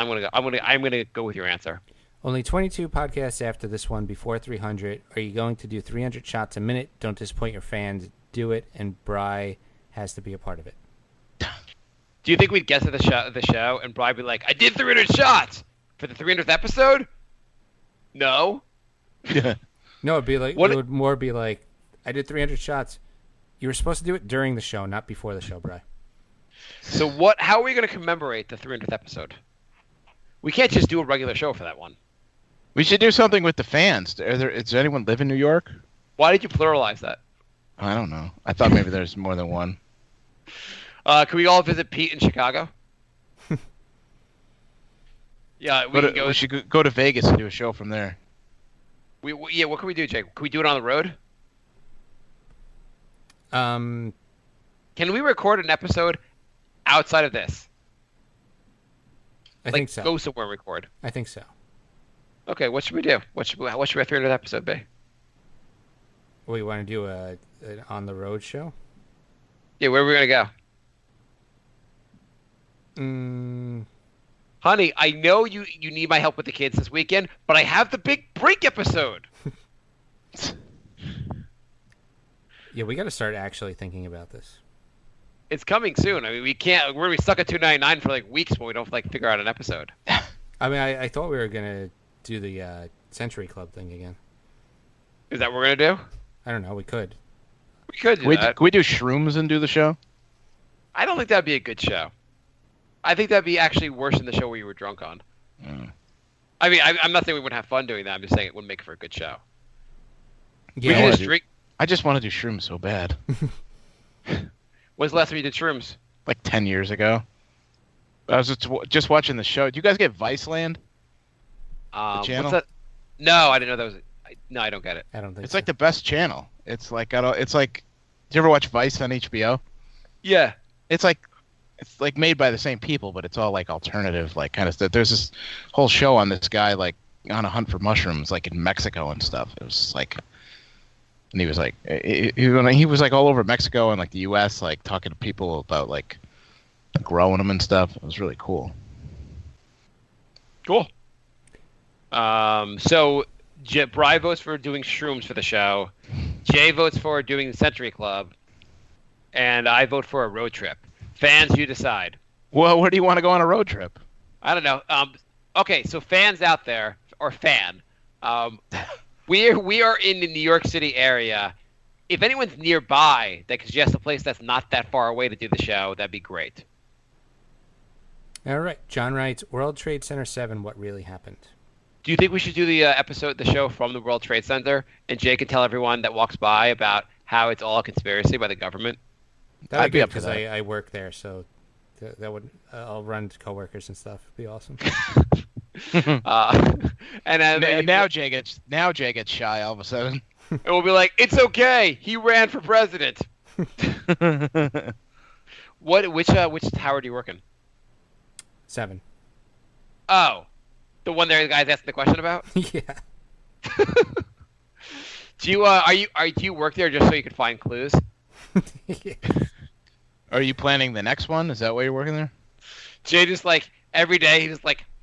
I'm gonna go with your answer. Only 22 podcasts after this one, before 300. Are you going to do 300 shots a minute? Don't disappoint your fans. Do it, and Bri has to be a part of it. Do you think we'd get to the show and Brian be like, "I did 300 shots for the 300th episode"? No. No, it'd be like What it would more be like, I did 300 shots. You were supposed to do it during the show, not before the show, Bri. So how are we going to commemorate the 300th episode? We can't just do a regular show for that one. We should do something with the fans. Does anyone live in New York? Why did you pluralize that? I don't know. I thought maybe there's more than one. Can we all visit Pete in Chicago? Yeah, We should go to Vegas and do a show from there. Yeah, what can we do, Jake? Can we do it on the road? Um, Can we record an episode outside of this? I think so. Go somewhere and record. I think so. Okay, what should we do? What should our 300th episode be? We want to do an on the road show. Yeah, where are we gonna go? Honey, I know you need my help with the kids this weekend, but I have the big break episode. Yeah, we got to start actually thinking about this. It's coming soon. I mean, we're gonna be stuck at $2.99 for like weeks when we don't like figure out an episode. I mean, I thought we were gonna do the Century Club thing again. Is that what we're gonna do? I don't know. We could. We could do that. Can we do shrooms and do the show? I don't think that'd be a good show. I think that'd be actually worse than the show where you were drunk on. I mean, I'm not saying we wouldn't have fun doing that. I'm just saying it wouldn't make for a good show. Yeah, We could just drink. I just want to do shrooms so bad. When's the last time you did shrooms? Like 10 years ago. I was just watching the show. Do you guys get Viceland? channel? What's that? No, I didn't know that was. No, I don't get it. I don't think It's so. like the best channel. It's like It's like. Did you ever watch Vice on HBO? Yeah. It's like made by the same people, but it's all like alternative, like kind of stuff. There's this whole show on this guy like on a hunt for mushrooms, like in Mexico and stuff. It was like, and he was like, he was like all over Mexico and like the U.S., like talking to people about like growing them and stuff. It was really cool. Cool. So Bri votes for doing shrooms for the show. Jay votes for doing the Century Club, and I vote for a road trip. Fans, you decide. Well, where do you want to go on a road trip? I don't know. Okay, so fans out there, or fan, we are in the New York City area. If anyone's nearby that can suggest a place that's not that far away to do the show, that'd be great. All right. John writes, World Trade Center 7, what really happened? Do you think we should do the show from the World Trade Center, and Jay can tell everyone that walks by about how it's all a conspiracy by the government? That would I'd be be up for because that. I work there, so that would I'll run to coworkers and stuff. It'd be awesome. And then And now Jay gets shy all of a sudden. and we'll be like, it's okay. He ran for president. Which tower do you work in? 7. Oh, the one there the guy's asking the question about. Yeah. Do you work there just so you can find clues? Are you planning the next one? Is that why you're working there? Jay just like every day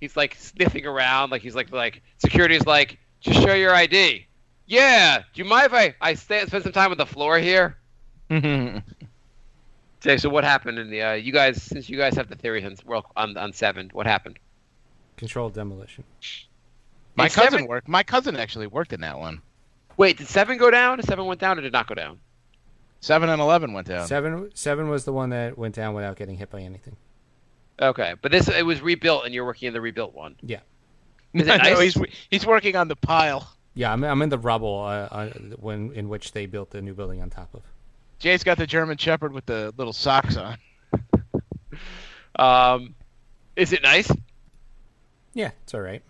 he's like sniffing around like he's like security's like, just show your ID. Yeah. Do you mind if I spend some time on the floor here? Jay, so what happened in the you guys, since you guys have the theory on 7, what happened? Controlled demolition. My It's cousin 7 worked. My cousin actually worked in that one. Wait, did 7 go down? Did 7 went down or did not go down? 7 and 11 went down. 7 was the one that went down without getting hit by anything. Okay, but it was rebuilt and you're working in the rebuilt one. Yeah. Is it No, nice? he's working on the pile. Yeah, I'm in the rubble in which they built the new building on top of. Jay's got the German Shepherd with the little socks on. Is it nice? Yeah, it's all right.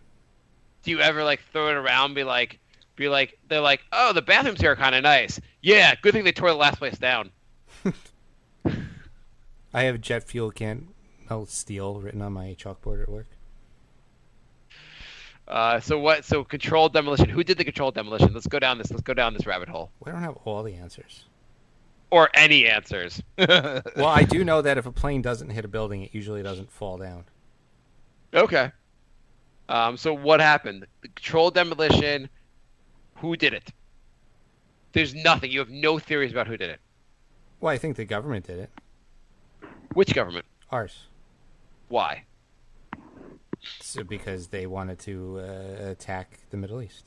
Do you ever like throw it around and be like they're like, oh, the bathrooms here are kind of nice. Yeah, good thing they tore the last place down. I have jet fuel can't melt steel written on my chalkboard at work. So controlled demolition. Who did the controlled demolition? Let's go down this rabbit hole. I don't have all the answers. Or any answers. Well, I do know that if a plane doesn't hit a building, it usually doesn't fall down. Okay. So what happened? The controlled demolition. Who did it? There's nothing. You have no theories about who did it. Well, I think the government did it. Which government? Ours. Why? So because they wanted to attack the Middle East.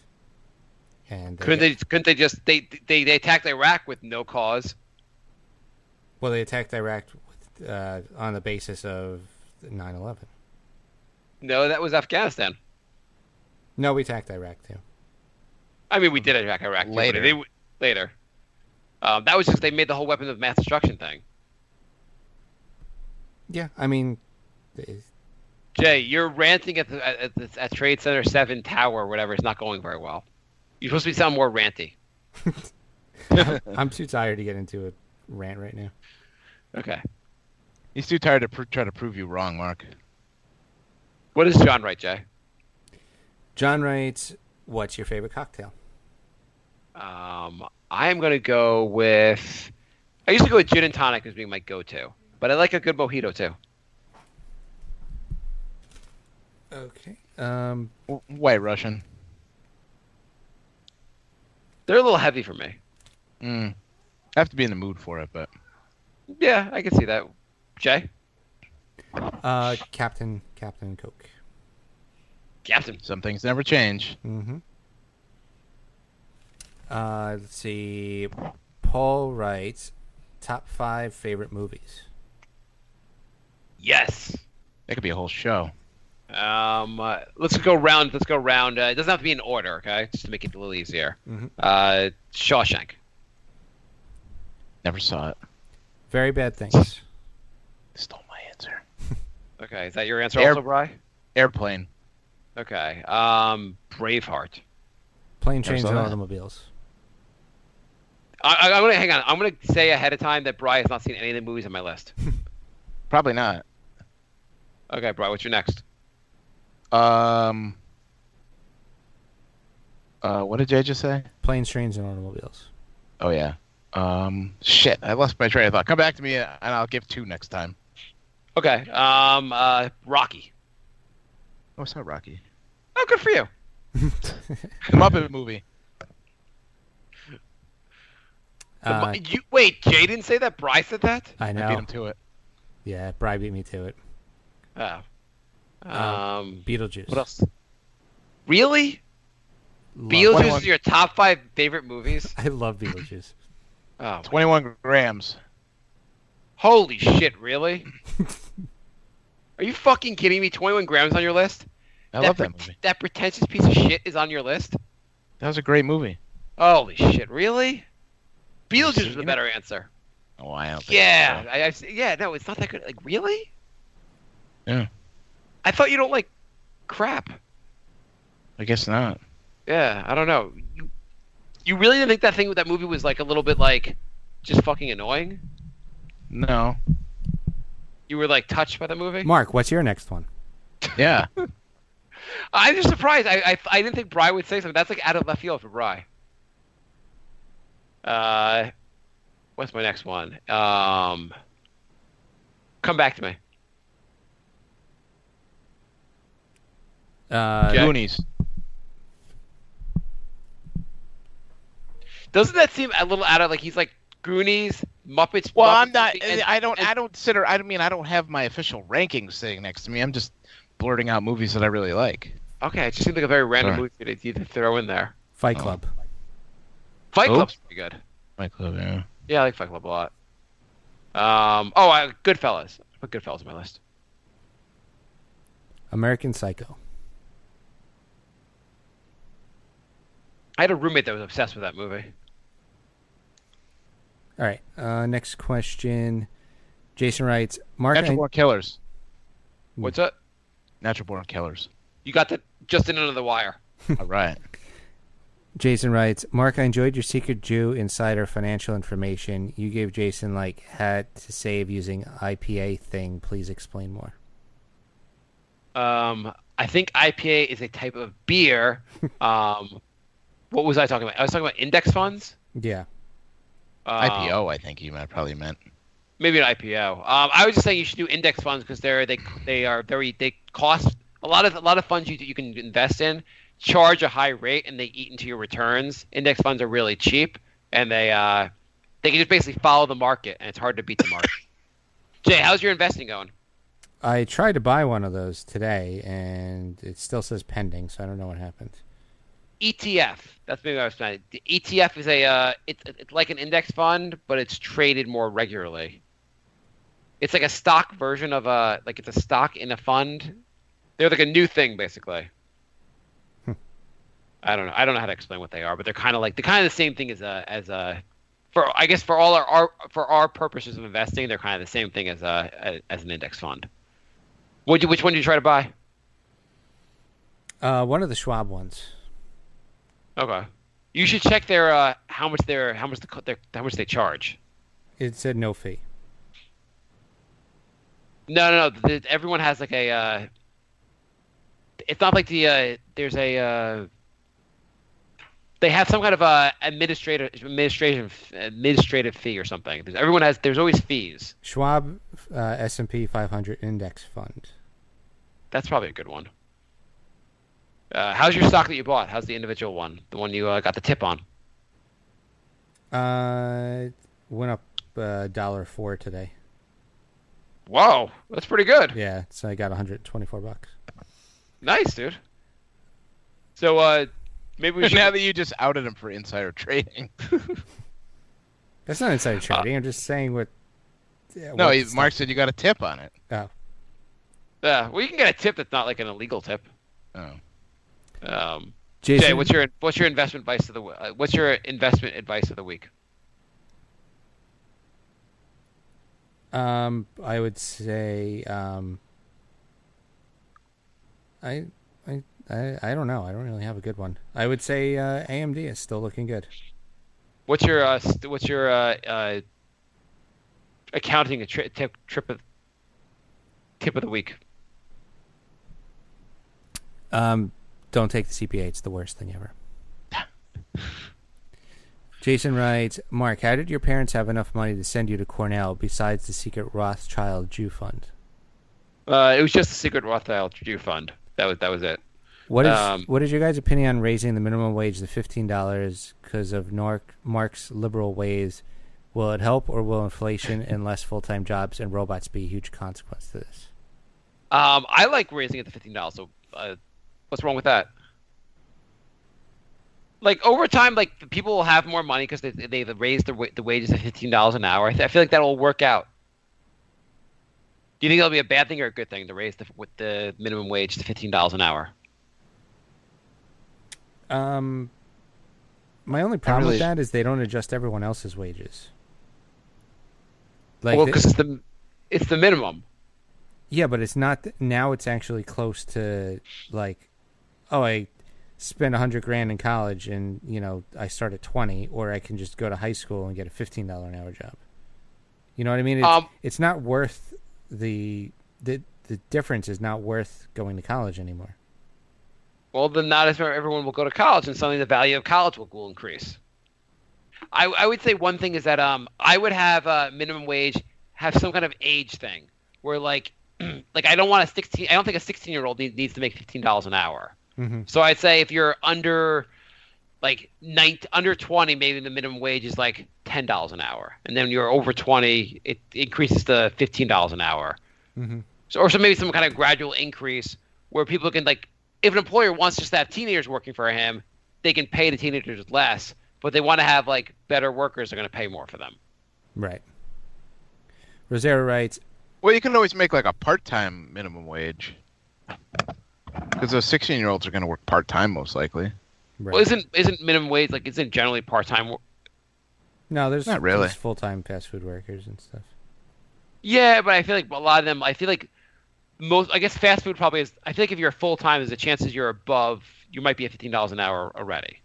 And Couldn't they just they attacked Iraq with no cause? Well, they attacked Iraq with, on the basis of 9/11. No, that was Afghanistan. No, we attacked Iraq too. I mean, we did attack Iraq too, Later. but later. That was just they made the whole weapons of mass destruction thing. Yeah, I mean, Jay, you're ranting at Trade Center 7 Tower or whatever. It's not going very well. You're supposed to be sounding more ranty. I'm too tired to get into a rant right now. Okay. He's too tired to try to prove you wrong, Mark. What does John write, Jay? John writes, "What's your favorite cocktail?" I am going to go with... I used to go with gin and tonic as being my go-to. But I like a good mojito, too. Okay. White Russian. They're a little heavy for me. I have to be in the mood for it, but... Yeah, I can see that. Jay? Captain Coke. Captain. Some things never change. Mm-hmm. Let's see. Paul writes, top 5 favorite movies. Yes. That could be a whole show. Let's go round. It doesn't have to be in order, okay? Just to make it a little easier. Mm-hmm. Shawshank. Never saw it. Very Bad Things. Stole my answer. Okay, is that your answer Air- also, Bri? Airplane. Okay. Braveheart. Plane, Never Trains, saw and that. Automobiles. I'm gonna hang on. I'm gonna say ahead of time that Bri has not seen any of the movies on my list. Probably not. Okay, Bri, what's your next? What did Jay just say? Planes, Trains, and Automobiles. Oh yeah. Shit, I lost my train of thought. Come back to me, and I'll give 2 next time. Okay. Rocky. Oh, it's not Rocky. Oh, good for you. The Muppet movie. Wait, Jay didn't say that. Bri said that. I I beat know. him to it. Yeah, Bri beat me to it. Oh. Beetlejuice. What else? Really? Love- Beetlejuice 21. is your top 5 favorite movies? I love Beetlejuice. Oh, 21 grams. holy shit! Really? Are you fucking kidding me? 21 grams on your list? I love that movie. That pretentious piece of shit is on your list? That was a great movie. Holy shit! Really? Beetlejuice was seen the it? better answer. Oh, I don't think Yeah, so. yeah. No, it's not that good. Like, really? Yeah. I thought you don't like crap. I guess not. Yeah, I don't know. You really didn't think that movie was like a little bit like just fucking annoying? No. You were like touched by the movie? Mark, what's your next one? Yeah. I'm just surprised. I didn't think Bri would say something. That's like out of left field for Bri. What's my next one? Come back to me. Uh, Goonies. Doesn't that seem a little out of like he's like Goonies, Muppets? Well, Muppets I'm not. and- I don't consider. I mean, I don't have my official rankings sitting next to me. I'm just blurting out movies that I really like. Okay, it just seemed like a very random Sorry. movie to throw in there. Fight Oh. Club. Fight Oh. Club's pretty good. My club, yeah. Yeah, I like Fight Club a lot. Goodfellas. I put Goodfellas on my list. American Psycho. I had a roommate that was obsessed with that movie. All right. Next question. Jason writes, Mark, Natural Born Killers. What's that? Natural Born Killers. You got that just in under the wire. All right. Jason writes, Mark, I enjoyed your Secret Jew Insider financial information. You gave Jason had to save using IPA thing. Please explain more. I think IPA is a type of beer. What was I talking about? I was talking about index funds. Yeah. IPO, I think you probably meant. Maybe an IPO. I was just saying you should do index funds because they cost a lot of funds you can invest in charge a high rate and they eat into your returns. Index funds are really cheap and they can just basically follow the market and it's hard to beat the market. Jay, how's your investing going? I tried to buy one of those today, and it still says pending, so I don't know what happened. ETF. That's maybe what I was trying. The ETF is it's like an index fund, but it's traded more regularly. It's like a stock version of it's a stock in a fund. They're like a new thing, basically. I don't know. I don't know how to explain what they are, but they're kind of the same thing as for our purposes of investing, they're kind of the same thing as an index fund. Which one did you try to buy? One of the Schwab ones. Okay. You should check their how much they charge. It said no fee. No. Everyone has like a. It's not like there's a. They have some kind of administrative fee or something. There's always fees. Schwab S&P 500 index fund. That's probably a good one. How's your stock that you bought? How's the individual one? The one you got the tip on? Went up $1.04 today. Whoa, that's pretty good. Yeah, so I got $124. Nice, dude. So maybe we should. Now that you just outed him for insider trading. That's not insider trading. I'm just saying what. Yeah, No, what Mark said you got a tip on it. Oh. Well, you can get a tip that's not like an illegal tip. Oh. Jason, Jay, what's your investment advice of the what's your investment advice of the week? I would say I I don't know. I don't really have a good one. I would say AMD is still looking good. What's your accounting tip of the week? Don't take the CPA. It's the worst thing ever. Jason writes, Mark, how did your parents have enough money to send you to Cornell besides the secret Rothschild Jew fund? It was just the secret Rothschild Jew fund. That was it. What is your guys' opinion on raising the minimum wage to $15 because of Mark's liberal ways? Will it help, or will inflation and less full-time jobs and robots be a huge consequence to this? I like raising it to $15. So, what's wrong with that? Like over time, like people will have more money because they raise the wages to $15 an hour. I feel like that will work out. Do you think it'll be a bad thing or a good thing to raise the minimum wage to $15 an hour? My only problem with that is they don't adjust everyone else's wages. Well, because it's the minimum. Yeah, but it's not. Now it's actually close to like, oh, I spend $100,000 in college and I start at 20, or I can just go to high school and get a $15 an hour job. You know what I mean? It's not worth the difference is not worth going to college anymore. Well, then not as everyone will go to college, and suddenly the value of college will increase. I would say one thing is that I would have minimum wage have some kind of age thing where like I don't think a 16-year-old needs to make $15 an hour. Mm-hmm. So I'd say if you're under under 20, maybe the minimum wage is like $10 an hour, and then you're over 20, it increases to $15 an hour. Mm-hmm. So maybe some kind of gradual increase where people can if an employer wants just to have teenagers working for him, they can pay the teenagers less, but they want to have better workers, they're going to pay more for them. Right. Rosero writes, well, you can always make a part-time minimum wage. Because those 16-year-olds are going to work part-time most likely. Right. Well, isn't minimum wage isn't generally part-time? No, there's not really. There's full-time fast food workers and stuff. Yeah, but I feel like a lot of them. I feel like most. I guess fast food probably is. I think if you're full-time, there's a chances you're above. You might be at $15 an hour already.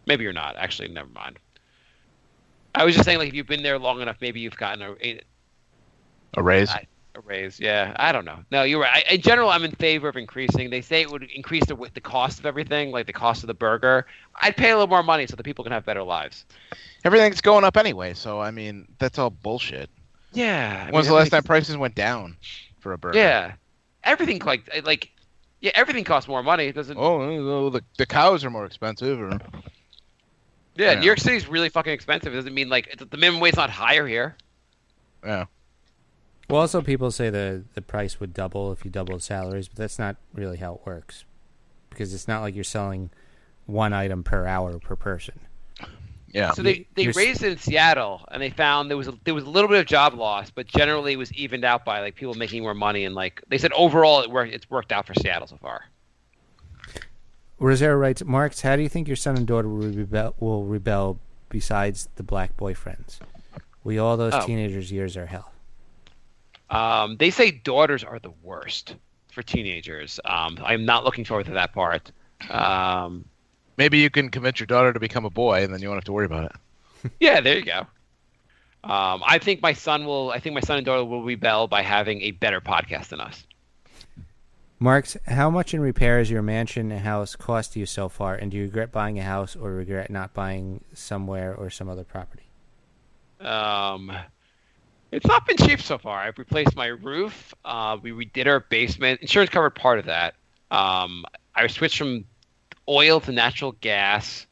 Maybe you're not. Actually, never mind. I was just saying, if you've been there long enough, maybe you've gotten a raise. A raise, yeah. I don't know. No, you're right. In general, I'm in favor of increasing. They say it would increase the cost of everything, like the cost of the burger. I'd pay a little more money so that people can have better lives. Everything's going up anyway, so I mean that's all bullshit. Yeah. When's the last time prices went down for a burger? Yeah. Everything everything costs more money. It doesn't. Oh, the cows are more expensive, or. Yeah, New York City's really fucking expensive. It doesn't mean the minimum wage's not higher here. Yeah. Well, also people say the price would double if you doubled salaries, but that's not really how it works, because it's not like you're selling one item per hour per person. Yeah. So they raised it in Seattle, and they found there was a little bit of job loss, but generally it was evened out by people making more money, and they said overall it's worked out for Seattle so far. Rosero writes, Marks, how do you think your son and daughter will rebel besides the black boyfriends? All those teenagers' years are hell. They say daughters are the worst for teenagers. I'm not looking forward to that part. Maybe you can convince your daughter to become a boy, and then you won't have to worry about it. Yeah, there you go. I think my son and daughter will rebel by having a better podcast than us. Marks, how much in repairs your mansion and house cost you so far, and do you regret buying a house or regret not buying somewhere or some other property? It's not been cheap so far. I've replaced my roof. We redid our basement. Insurance covered part of that. I switched from oil to natural gas,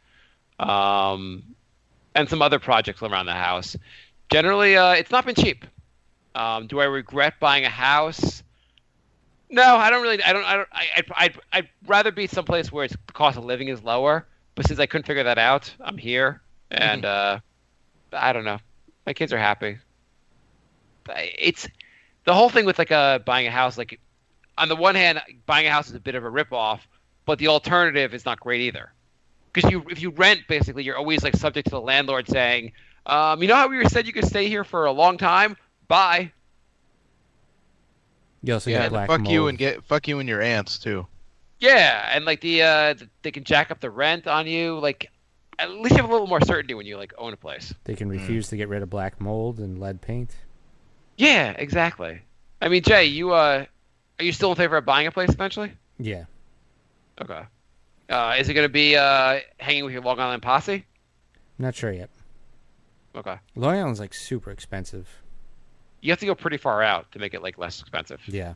and some other projects around the house. Generally, it's not been cheap. Do I regret buying a house? No, I don't really. I'd rather be someplace where the cost of living is lower. But since I couldn't figure that out, I'm here, and I don't know. My kids are happy. It's the whole thing with buying a house. On the one hand, buying a house is a bit of a ripoff, but the alternative is not great either. Because if you rent, basically, you're always subject to the landlord saying, you know how we said you could stay here for a long time? Bye. You also get black fuck mold. you and your aunts too. Yeah, and like they can jack up the rent on you. Like, at least you have a little more certainty when you like own a place. They can refuse to get rid of black mold and lead paint. Yeah, exactly. I mean, Jay, you are you still in favor of buying a place eventually? Yeah. Okay. Is it going to be hanging with your Long Island posse? I'm not sure yet. Okay. Long Island's like super expensive. You have to go pretty far out to make it like less expensive. Yeah.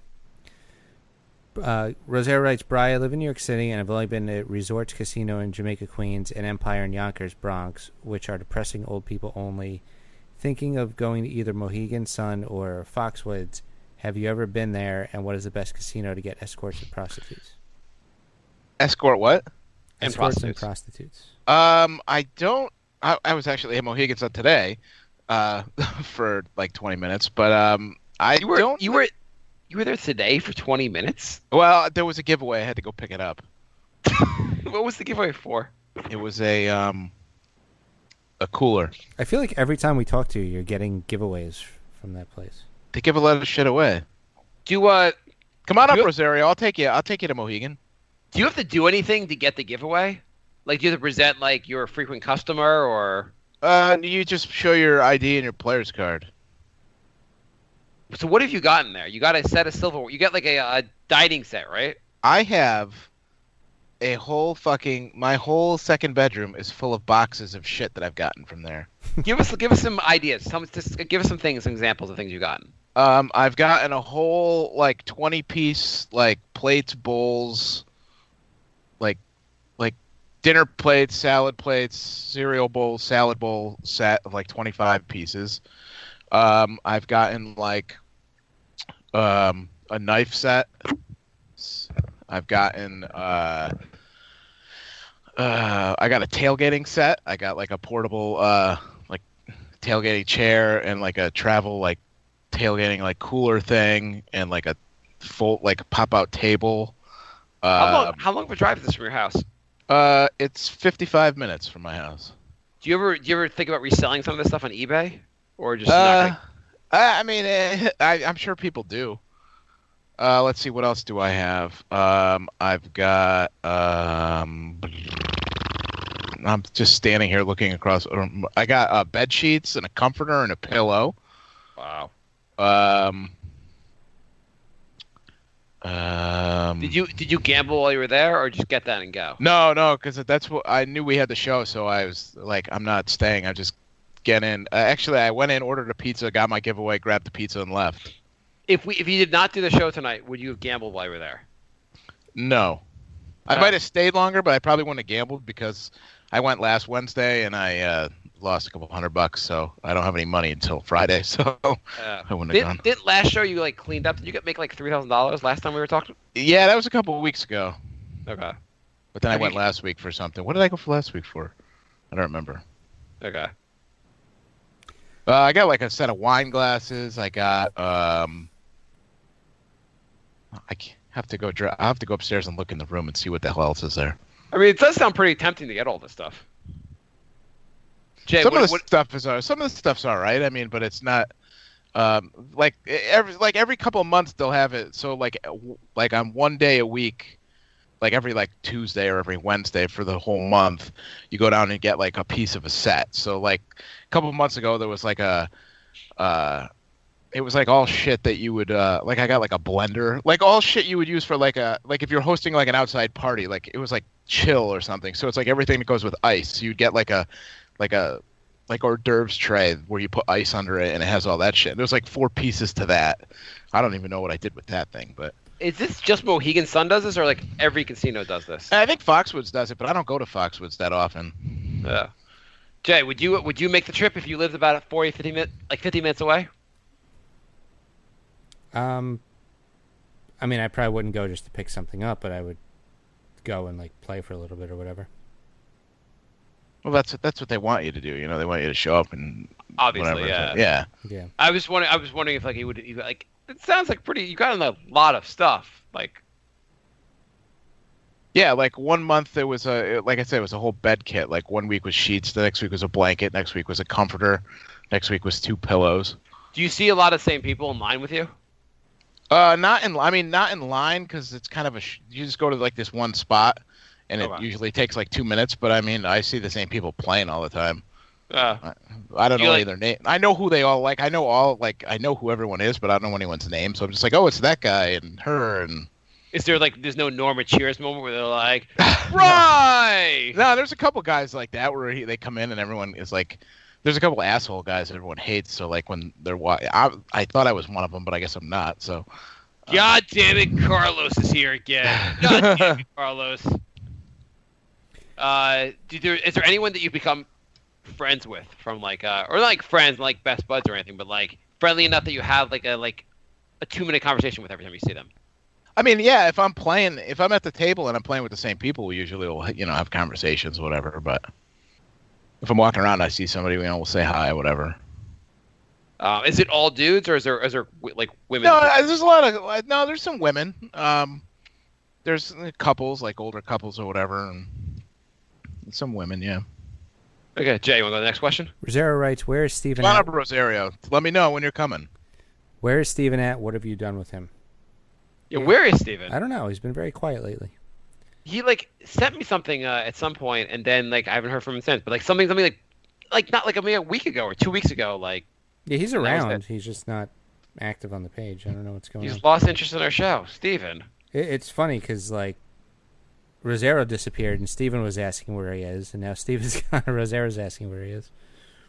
Rosario writes, Bri, I live in New York City and I've only been to Resorts Casino in Jamaica, Queens, and Empire in Yonkers, Bronx, which are depressing old people only. Thinking of going to either Mohegan Sun or Foxwoods. Have you ever been there, and what is the best casino to get escorts and prostitutes? Escort what? And Escorts and prostitutes. prostitutes. I don't. I was actually at Mohegan Sun today, for like 20 minutes, but You were there today for 20 minutes? Well, there was a giveaway. I had to go pick it up. What was the giveaway for? It was a cooler. I feel like every time we talk to you, you're getting giveaways from that place. They give a lot of shit away. Do Come on up, You- Rosario. I'll take you. I'll take you to Mohegan. you have to do anything to get the giveaway? Like, do you have to present like you're a frequent customer or? You just show your ID and your player's card. So what have you gotten there? You got a set of silverware. You got like a dining set, right? I have my whole second bedroom is full of boxes of shit that I've gotten from there. Give us some ideas. Just give us some things, some examples of things you've gotten. I've gotten a whole like 20-piece like plates, bowls, like dinner plates, salad plates, cereal bowl, salad bowl set of like 25 pieces. I've gotten like a knife set. I've gotten I got a tailgating set. I got like a portable like tailgating chair and like a travel like tailgating like cooler thing and like a full like pop out table. How long of a drive is this from your house? It's 55 minutes from my house. Do you ever think about reselling some of this stuff on eBay, or just not? I mean, I'm sure people do. Let's see, what else do I have? I've got. I'm just standing here looking across. I got bed sheets and a comforter and a pillow. Wow. Did you gamble while you were there, or just get that and go? No, because that's what I knew we had the show, so I was like, I'm not staying. I just get in. Actually, I went in, ordered a pizza, got my giveaway, grabbed the pizza, and left. If you did not do the show tonight, would you have gambled while you were there? No, I might have stayed longer, but I probably wouldn't have gambled because I went last Wednesday and I lost a couple $100, so I don't have any money until Friday, so I wouldn't have gone. Didn't last show you like cleaned up? Did you make like $3,000 last time we were talking? Yeah, that was a couple of weeks ago. Okay. But then I went last week for something. What did I go for last week for? I don't remember. Okay. I got like a set of wine glasses. I got have to go. I have to go upstairs and look in the room and see what the hell else is there. I mean, it does sound pretty tempting to get all this stuff. Jay, Some of the stuff's all right. I mean, but it's not like every couple of months they'll have it. So like on one day a week, like every like Tuesday or every Wednesday for the whole month, you go down and get like a piece of a set. So like a couple of months ago there was like it was like all shit that you would like I got like a blender, like all shit you would use for like if you're hosting like an outside party, like it was like chill or something. So it's like everything that goes with ice. You'd get like a hors d'oeuvres tray where you put ice under it and it has all that shit. There's like 4 pieces to that. I don't even know what I did with that thing, but is this just Mohegan Sun does this, or like every casino does this? I think Foxwoods does it, but I don't go to Foxwoods that often. Yeah. Jay, would you make the trip if you lived about 50 minutes away? I mean, I probably wouldn't go just to pick something up, but I would go and like play for a little bit or whatever. Well, that's what they want you to do. You know, they want you to show up and obviously, whatever. yeah. Yeah. I was wondering if like he would like. It sounds like you got a lot of stuff. Like, yeah, like 1 month it was like I said, it was a whole bed kit. Like 1 week was sheets, the next week was a blanket, next week was a comforter, next week was 2 pillows. do you see a lot of same people in line with you? Not in. I mean, not in line because it's kind of you just go to like this one spot, and it usually takes like 2 minutes. But I mean, I see the same people playing all the time. I don't know any of their name. I know who they all like. I know who everyone is, but I don't know anyone's name. So I'm just like, oh, it's that guy and her. And is there like there's no Norma Cheers moment where they're like, right? No, there's a couple guys like that where they come in and everyone is like. There's a couple asshole guys that everyone hates. So like when they're I thought I was one of them, but I guess I'm not. So. God damn it, Carlos is here again. God damn it, Carlos. Is there anyone that you've become friends with from like or not like friends like best buds or anything, but like friendly enough that you have like a 2-minute conversation with every time you see them? I mean, yeah, if I'm at the table and I'm playing with the same people, we usually will have conversations or whatever. But if I'm walking around and I see somebody, we'll say hi, whatever. Is it all dudes or is there like women? No, there's a lot of there's some women. There's couples, like older couples or whatever, and some women, yeah. Okay, Jay, you want to go to the next question? Rosario writes, where is Steven at? Up, Rosario. Let me know when you're coming. Where is Steven at? What have you done with him? Yeah, where is Steven? I don't know. He's been very quiet lately. He sent me something at some point, and then I haven't heard from him since. But something like not like a week ago or 2 weeks ago. Yeah, he's around. He's just not active on the page. I don't know what's going on. He's lost interest in our show, Steven. It's funny because Rosario disappeared, and Steven was asking where he is, and now Steven's gone, and Rosario's asking where he is.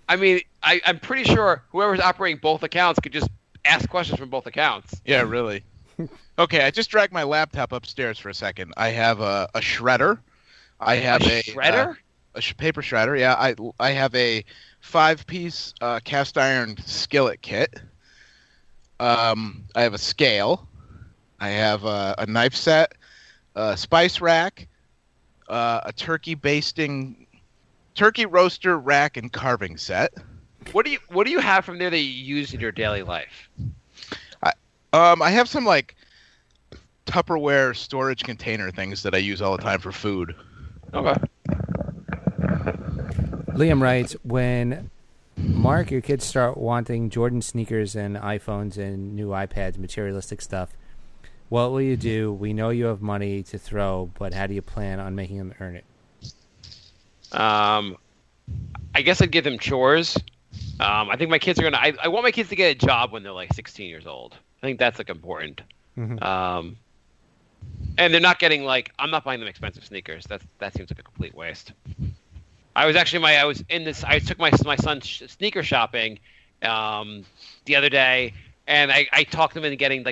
I mean, I'm pretty sure whoever's operating both accounts could just ask questions from both accounts. Yeah, really. Okay, I just dragged my laptop upstairs for a second. I have a shredder. I have a shredder? A paper shredder, yeah. I have a 5-piece cast iron skillet kit. I have a scale. I have a knife set. Spice rack, a turkey roaster rack and carving set. What do you have from there that you use in your daily life? I have some Tupperware storage container things that I use all the time for food. Okay. Liam writes, when Mark, your kids start wanting Jordan sneakers and iPhones and new iPads, materialistic stuff, what will you do? We know you have money to throw, but how do you plan on making them earn it? I guess I'd give them chores. I think my kids are gonna. I want my kids to get a job when they're 16 years old. I think that's important. Mm-hmm. And they're not getting I'm not buying them expensive sneakers. That seems like a complete waste. I took my son sneaker shopping the other day, and I talked them into getting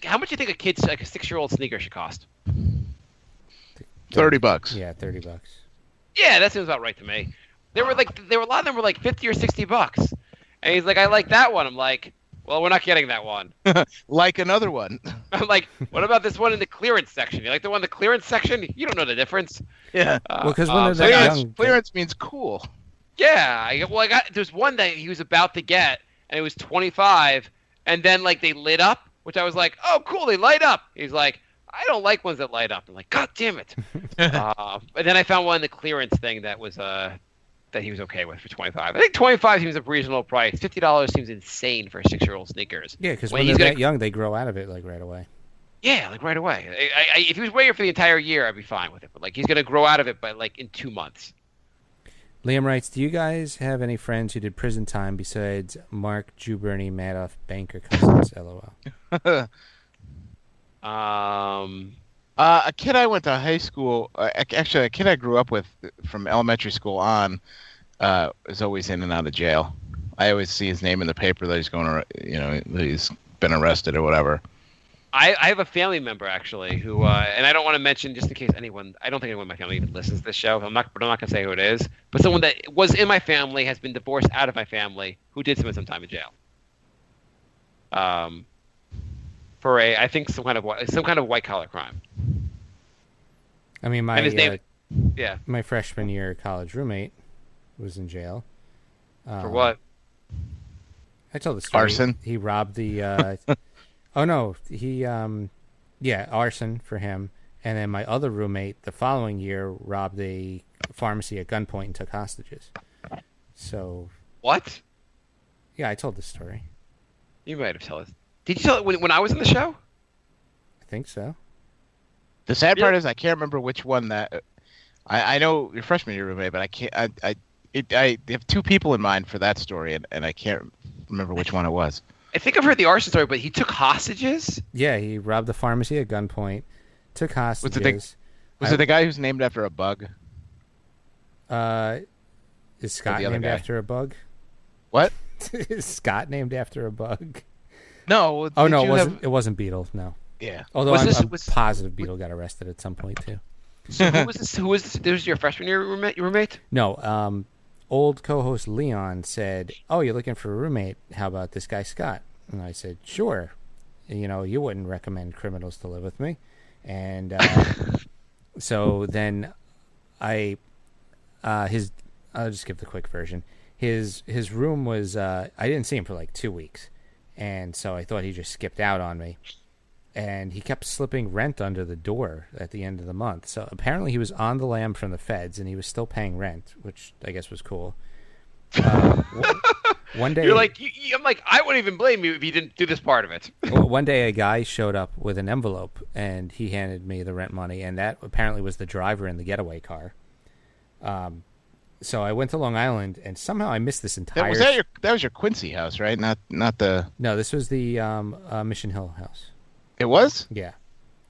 how much do you think a 6-year-old sneaker should cost? $30. Yeah, $30. Yeah, that seems about right to me. They were a lot of them were $50 or $60, and he's like, I like that one. I'm like, well, we're not getting that one. Like another one. I'm like, what about this one in the clearance section? You like the one in the clearance section? You don't know the difference. Yeah. Well, because when they're that young, clearance means cool. Yeah. There's one that he was about to get, and it was $25, and then they lit up, which I was like, oh, cool, they light up. He's like, I don't like ones that light up. I'm like, God damn it. But then I found one in the clearance thing that was that he was okay with for $25. I think $25 seems a reasonable price. $50 seems insane for 6-year-old sneakers. Yeah, because when they're that young, they grow out of it right away. Yeah, right away. If he was waiting for the entire year, I'd be fine with it. But he's gonna grow out of it by in 2 months. Liam writes, do you guys have any friends who did prison time besides Mark, Jew Bernie, Madoff, banker cousins? LOL. A kid I went to high school, actually a kid I grew up with from elementary school on, is always in and out of jail. I always see his name in the paper that he's going to, that he's been arrested or whatever. I have a family member actually who, and I don't want to mention just in case I don't think anyone in my family even listens to this show. I'm not going to say who it is, but someone that was in my family has been divorced out of my family who did spend some time in jail. For I think some kind of white collar crime. I mean, yeah, my freshman year college roommate was in jail. For what? I told the story. Arson. He robbed the. Oh no, arson for him. And then my other roommate, the following year, robbed a pharmacy at gunpoint and took hostages. So. What? Yeah, I told this story. You might have told us. Did you tell it when I was in the show? I think so. The sad part is I can't remember which one that. I know your freshman year roommate, but I can't. I have two people in mind for that story, and I can't remember which one it was. I think I've heard the arson story, but he took hostages. Yeah, he robbed the pharmacy at gunpoint, took hostages. Was it the guy who's named after a bug? Is Scott the other named guy? after a bug? What? Is Scott named after a bug? No. Oh did no, you it wasn't Beetle. No. Yeah. Although Was I'm this- positive Beetle got arrested at some point too. So who was this? Who was this? This was your freshman year roommate? Your roommate? No, old co-host Leon said, "Oh, you're looking for a roommate? How about this guy Scott?" And I said, "Sure. You know, you wouldn't recommend criminals to live with me." And so then I'll just give the quick version. His room was I didn't see him for like 2 weeks, and so I thought he just skipped out on me. And he kept slipping rent under the door at the end of the month. So apparently he was on the lam from the feds, and he was still paying rent, which I guess was cool. One day, You're like, I'm like, I wouldn't even blame you if you didn't do this part of it. one day a guy showed up with an envelope, and he handed me the rent money, and that apparently was the driver in the getaway car. So I went to Long Island, and somehow I missed this entire. That was your Quincy house, right? Not the. No, this was the Mission Hill house. It was. Yeah.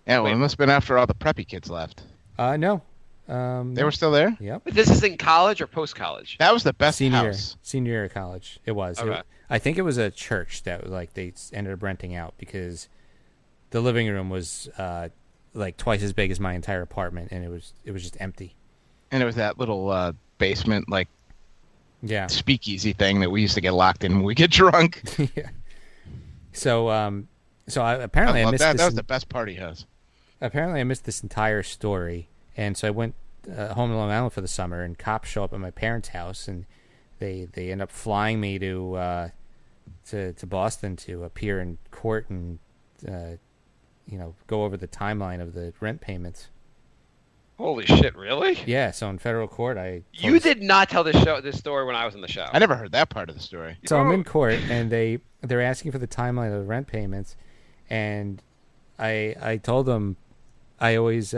Yeah. Well, it must have been after all the preppy kids left. No. They were still there. Yep. But this is in college or post college? That was the best Senior house. year of college. It was. Okay. I think it was a church that was like they ended up renting out because the living room was like twice as big as my entire apartment, and it was just empty. And it was that little basement like Yeah. speakeasy thing that we used to get locked in when we get drunk. Yeah. So apparently I I love missed that. this. That was the best party house. Apparently I missed this entire story, and so I went home to Long Island for the summer, and cops show up at my parents' house, and they end up flying me to Boston to appear in court and go over the timeline of the rent payments. Holy shit! Really? Yeah, so in federal court, You did not tell this story when I was in the show. I never heard that part of the story. So I'm in court, and they're asking for the timeline of the rent payments, and I told them he always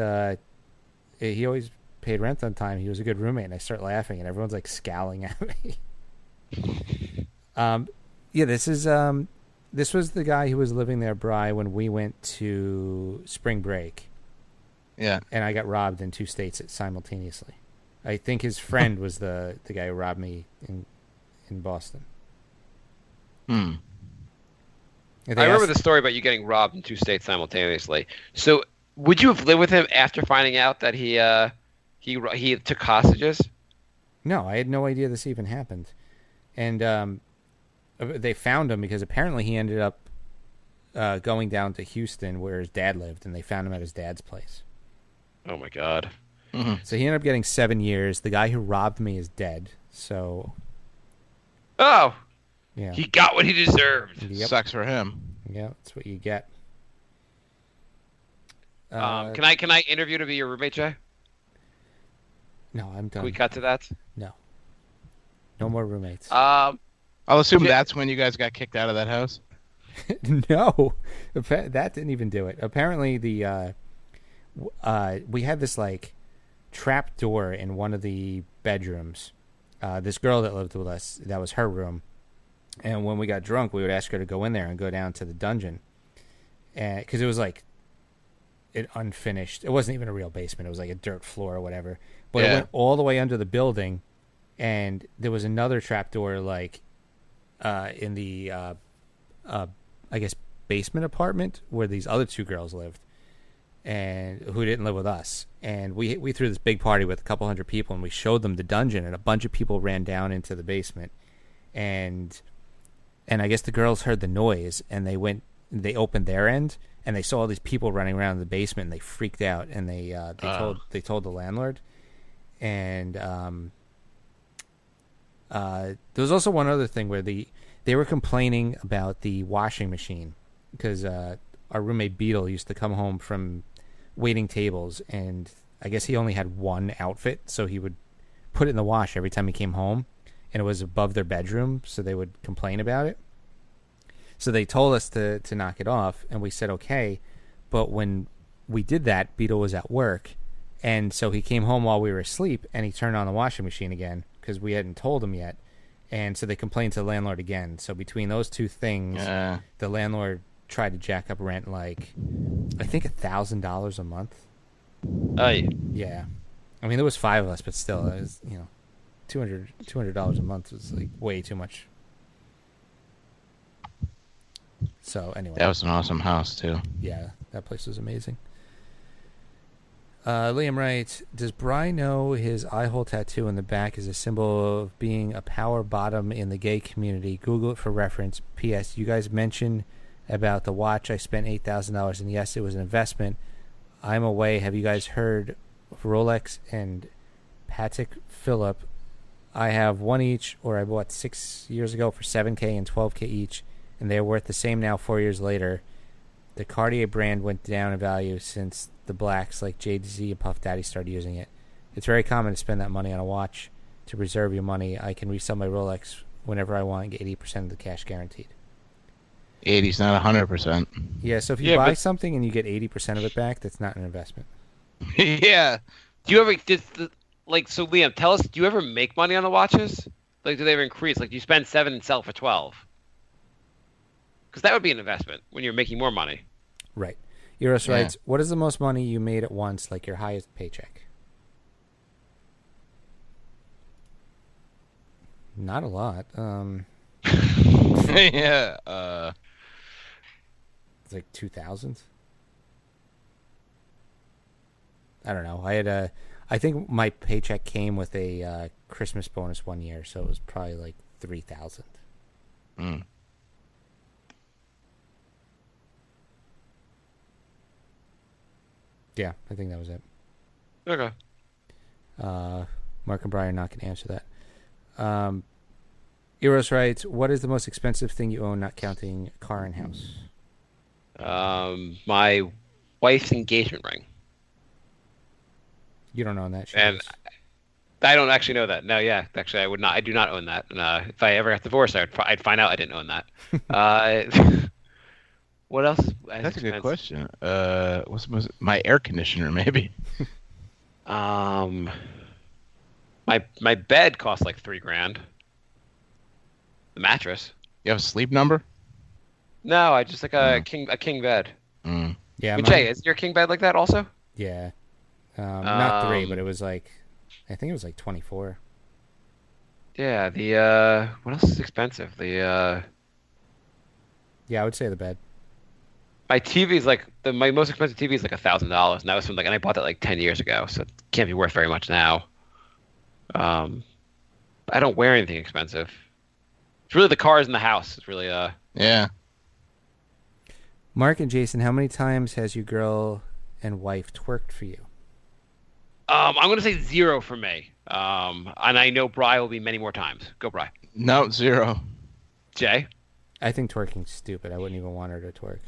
paid rent on time. He was a good roommate, and I start laughing, and everyone's like scowling at me. Yeah, this was the guy who was living there, Bri, when we went to spring break. Yeah. And I got robbed in 2 states simultaneously. I think his friend was the guy who robbed me in Boston. Hmm. I remember the story about you getting robbed in 2 states simultaneously. So, would you have lived with him after finding out that he took hostages? No, I had no idea this even happened. And they found him because apparently he ended up going down to Houston where his dad lived, and they found him at his dad's place. Oh my god. Mm-hmm. So he ended up getting 7 years. The guy who robbed me is dead. So, Oh, yeah. he got what he deserved. Yep. Sucks for him. Yeah, that's what you get. Can I interview to be your roommate, Jay? No, I'm Can done. we cut to that? No more roommates. I'll assume Yeah. that's when you guys got kicked out of that house. No, that didn't even do it. Apparently, we had this like trap door in one of the bedrooms. This girl that lived with us, that was her room. And when we got drunk, we would ask her to go in there and go down to the dungeon, and because it was like it unfinished. It wasn't even a real basement. It was like a dirt floor or whatever. But it Yeah. went all the way under the building, and there was another trap door like in the I guess basement apartment where these other 2 girls lived, and who didn't live with us. And we threw this big party with a couple hundred people, and we showed them the dungeon, and a bunch of people ran down into the basement, and I guess the girls heard the noise, and they opened their end, and they saw all these people running around in the basement, and they freaked out, and they told the landlord. And there was also one other thing where they were complaining about the washing machine because our roommate Beetle used to come home from waiting tables, and I guess he only had one outfit, so he would put it in the wash every time he came home, and it was above their bedroom, so they would complain about it. So they told us to knock it off, and we said okay. But when we did that, Beetle was at work, and so he came home while we were asleep, and he turned on the washing machine again because we hadn't told him yet. And so they complained to the landlord again. So between those two things, the landlord tried to jack up rent like, I think $1,000 a month. Yeah. I mean, there was 5 of us, but still, it was, $200 a month was like way too much. So anyway. That was an awesome house, too. Yeah, that place was amazing. Liam writes, does Bry know his eye hole tattoo in the back is a symbol of being a power bottom in the gay community? Google it for reference. P.S. You guys mentioned about the watch. I spent $8,000, and yes, it was an investment. I'm away. Have you guys heard of Rolex and Patek Philippe? I have one each, or I bought 6 years ago for $7K and $12K each, and they're worth the same now 4 years later. The Cartier brand went down in value since the blacks like Jay-Z and Puff Daddy started using it. It's very common to spend that money on a watch to reserve your money. I can resell my Rolex whenever I want and get 80% of the cash guaranteed. 80's not 100%. Yeah, so if you buy something and you get 80% of it back, that's not an investment. Yeah. Do you ever so Liam, tell us, do you ever make money on the watches? Like, do they ever increase? Like, do you spend 7 and sell for 12? Because that would be an investment when you're making more money. Right. Eros writes, what is the most money you made at once, like your highest paycheck? Not a lot. Yeah. It's like 2,000. I don't know. I think my paycheck came with a Christmas bonus one year, so it was probably like 3,000. Yeah, I think that was it. Okay. Mark and Brian are not going to answer that. Eros writes, what is the most expensive thing you own, not counting car and house? My wife's engagement ring. You don't own that shit. And I don't actually know that. No, yeah. Actually, I would not. I do not own that. And, if I ever got divorced, I'd find out I didn't own that. What else? That's a good question. What's my air conditioner? Maybe. My bed costs like $3,000. The mattress. You have a sleep number? No, I just like a king bed. Yeah. Jay, is your king bed like that also? Yeah. Not 3, but it was like, I think it was like 24. Yeah. The what else is expensive? Yeah, I would say the bed. My TV is like my most expensive TV is like $1,000, and that was from and I bought that like 10 years ago, so it can't be worth very much now. I don't wear anything expensive. It's really the cars in the house. It's really Yeah. Mark and Jason, how many times has your girl and wife twerked for you? I'm gonna say 0 for me. And I know Bri will be many more times. Go Bri. No, 0. Jay? I think twerking's stupid. I wouldn't even want her to twerk.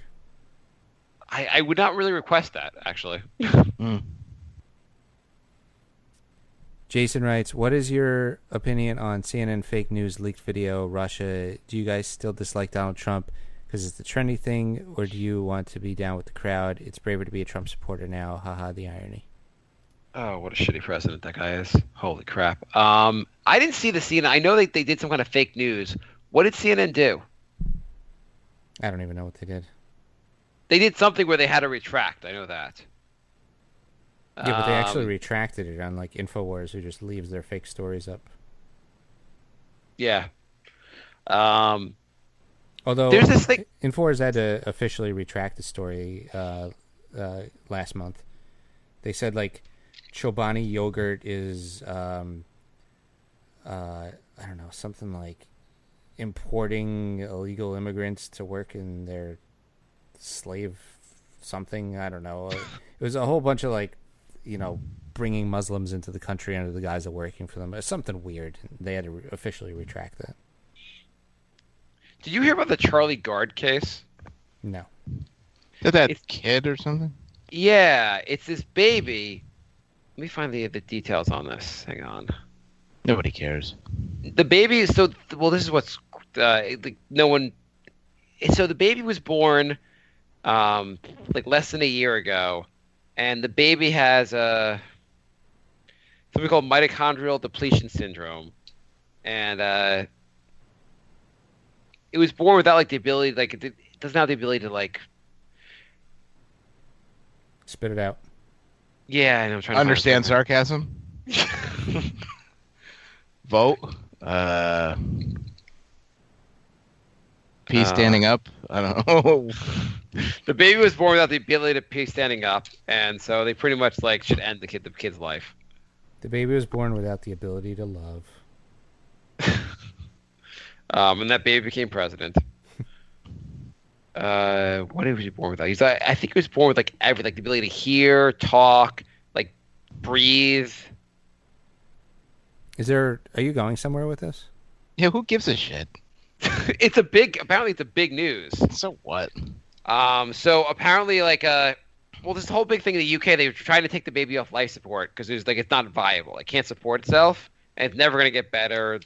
I would not really request that, actually. Jason writes, what is your opinion on CNN fake news leaked video, Russia? Do you guys still dislike Donald Trump because it's the trendy thing, or do you want to be down with the crowd? It's braver to be a Trump supporter now. Haha, the irony. Oh, what a shitty president that guy is. Holy crap. I didn't see the CNN. I know they did some kind of fake news. What did CNN do? I don't even know what they did. They did something where they had to retract. I know that. Yeah, but they actually retracted it on like InfoWars, who just leaves their fake stories up. Yeah. Although there's this thing. InfoWars had to officially retract the story last month. They said like Chobani yogurt is I don't know, something like importing illegal immigrants to work in their slave something. I don't know. It was a whole bunch of like, bringing Muslims into the country under the guise of working for them. It's something weird. They had to officially retract that. Did you hear about the Charlie Gard case? No. Is that kid or something? Yeah, it's this baby. Let me find the details on this. Hang on. Nobody cares. The baby is this is what's no one. so the baby was born like less than a year ago, and the baby has something called mitochondrial depletion syndrome, and it was born without like the ability, like it doesn't have the ability to like spit it out. Yeah, and I'm trying to Understand sarcasm? Vote. Pee standing up? I don't know. The baby was born without the ability to pee standing up, and so they pretty much like should end the kid's life. The baby was born without the ability to love. And that baby became president. What was he born without? I think he was born with like everything, like the ability to hear, talk, like breathe. Are you going somewhere with this? Yeah, who gives a shit? Apparently it's a big news. So what? So apparently well, this whole big thing in the UK, they were trying to take the baby off life support because it's not viable. It can't support itself, and it's never going to get better.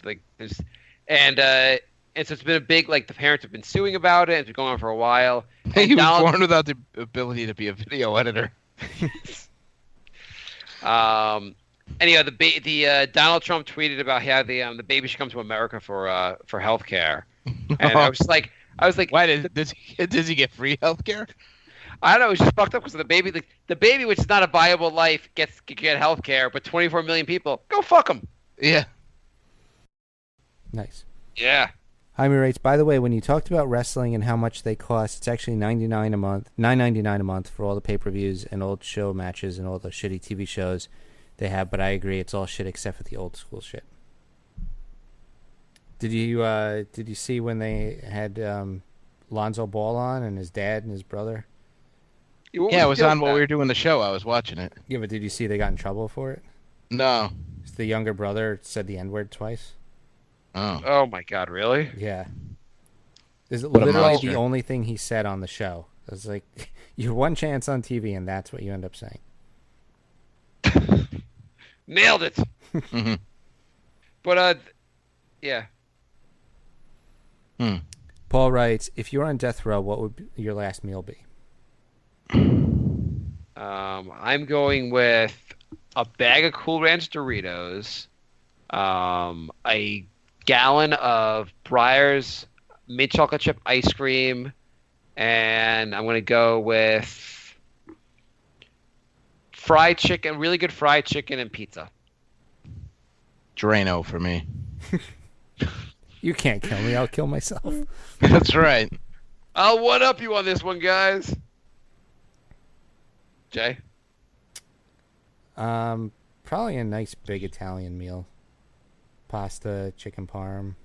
And so it's been a big, like, the parents have been suing about it. It's been going on for a while. He was born without the ability to be a video editor. Anyhow, Donald Trump tweeted about how the baby should come to America for health care. And I was like, why does he get free health care? I don't know. It's just fucked up because the baby, which is not a viable life, can get health care, but 24 million people, go fuck them. Yeah. Nice. Yeah. Jaime writes, by the way, when you talked about wrestling and how much they cost, it's actually $9.99 a month for all the pay-per-views and old show matches and all the shitty TV shows they have, but I agree, it's all shit except for the old school shit. Did you see when they had Lonzo Ball on and his dad and his brother? Yeah, it was on while we were doing the show. I was watching it. Yeah, but did you see they got in trouble for it? No. The younger brother said the N-word twice. Oh my God, really? Yeah. Is literally the only thing he said on the show. It was like, your one chance on TV, and that's what you end up saying. Nailed it. Mm-hmm. But, yeah. Paul writes, if you're on death row, what would your last meal be? I'm going with a bag of Cool Ranch Doritos, a gallon of Breyers mint chocolate chip ice cream, and I'm going to go with fried chicken, really good fried chicken and pizza. Drano for me. You can't kill me. I'll kill myself. That's right. I'll one-up you on this one, guys. Jay? Probably a nice big Italian meal. Pasta, chicken parm.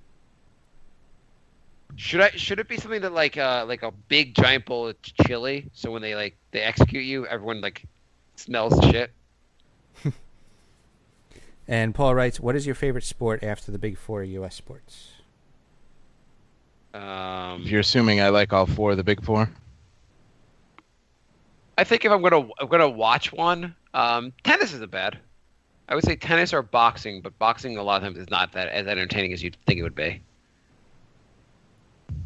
Should it be something that like a big giant bowl of chili, so when they execute you, everyone like smells the shit? And Paul writes, what is your favorite sport after the big four U.S. sports? You're assuming I like all four of the big four? I think if I'm gonna watch one, tennis isn't bad. I would say tennis or boxing, but boxing a lot of times is not that as entertaining as you'd think it would be.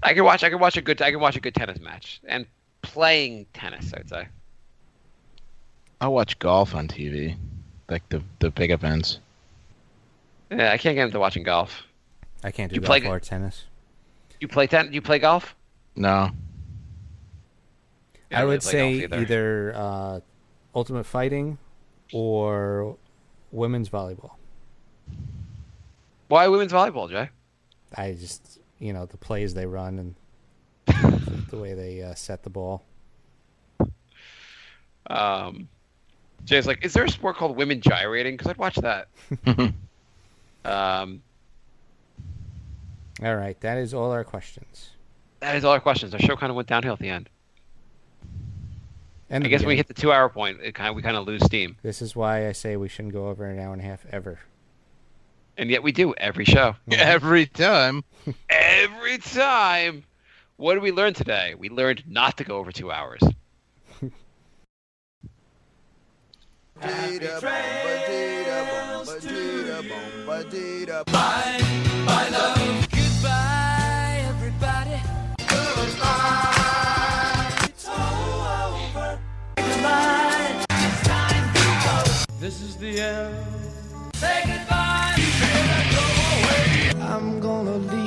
I can watch a good tennis match, and playing tennis, I'd say. I'll watch golf on TV, like the big events. Yeah, I can't get into watching golf. I can't do golf or tennis. You play golf? No. I would say either Ultimate Fighting or women's volleyball. Why women's volleyball, Jay? I just, the plays they run and the way they set the ball. Jay's like, is there a sport called women gyrating? Because I'd watch that. All right, that is all our questions. That is all our questions. Our show kind of went downhill at the end. And I guess when we hit the 2-hour point, we kind of lose steam. This is why I say we shouldn't go over an hour and a half ever. And yet we do every show. Every time. Every time. What did we learn today? We learned not to go over 2 hours. Bye, bye, love. Goodbye, everybody. This is the end. Say goodbye. You better go away. I'm gonna leave.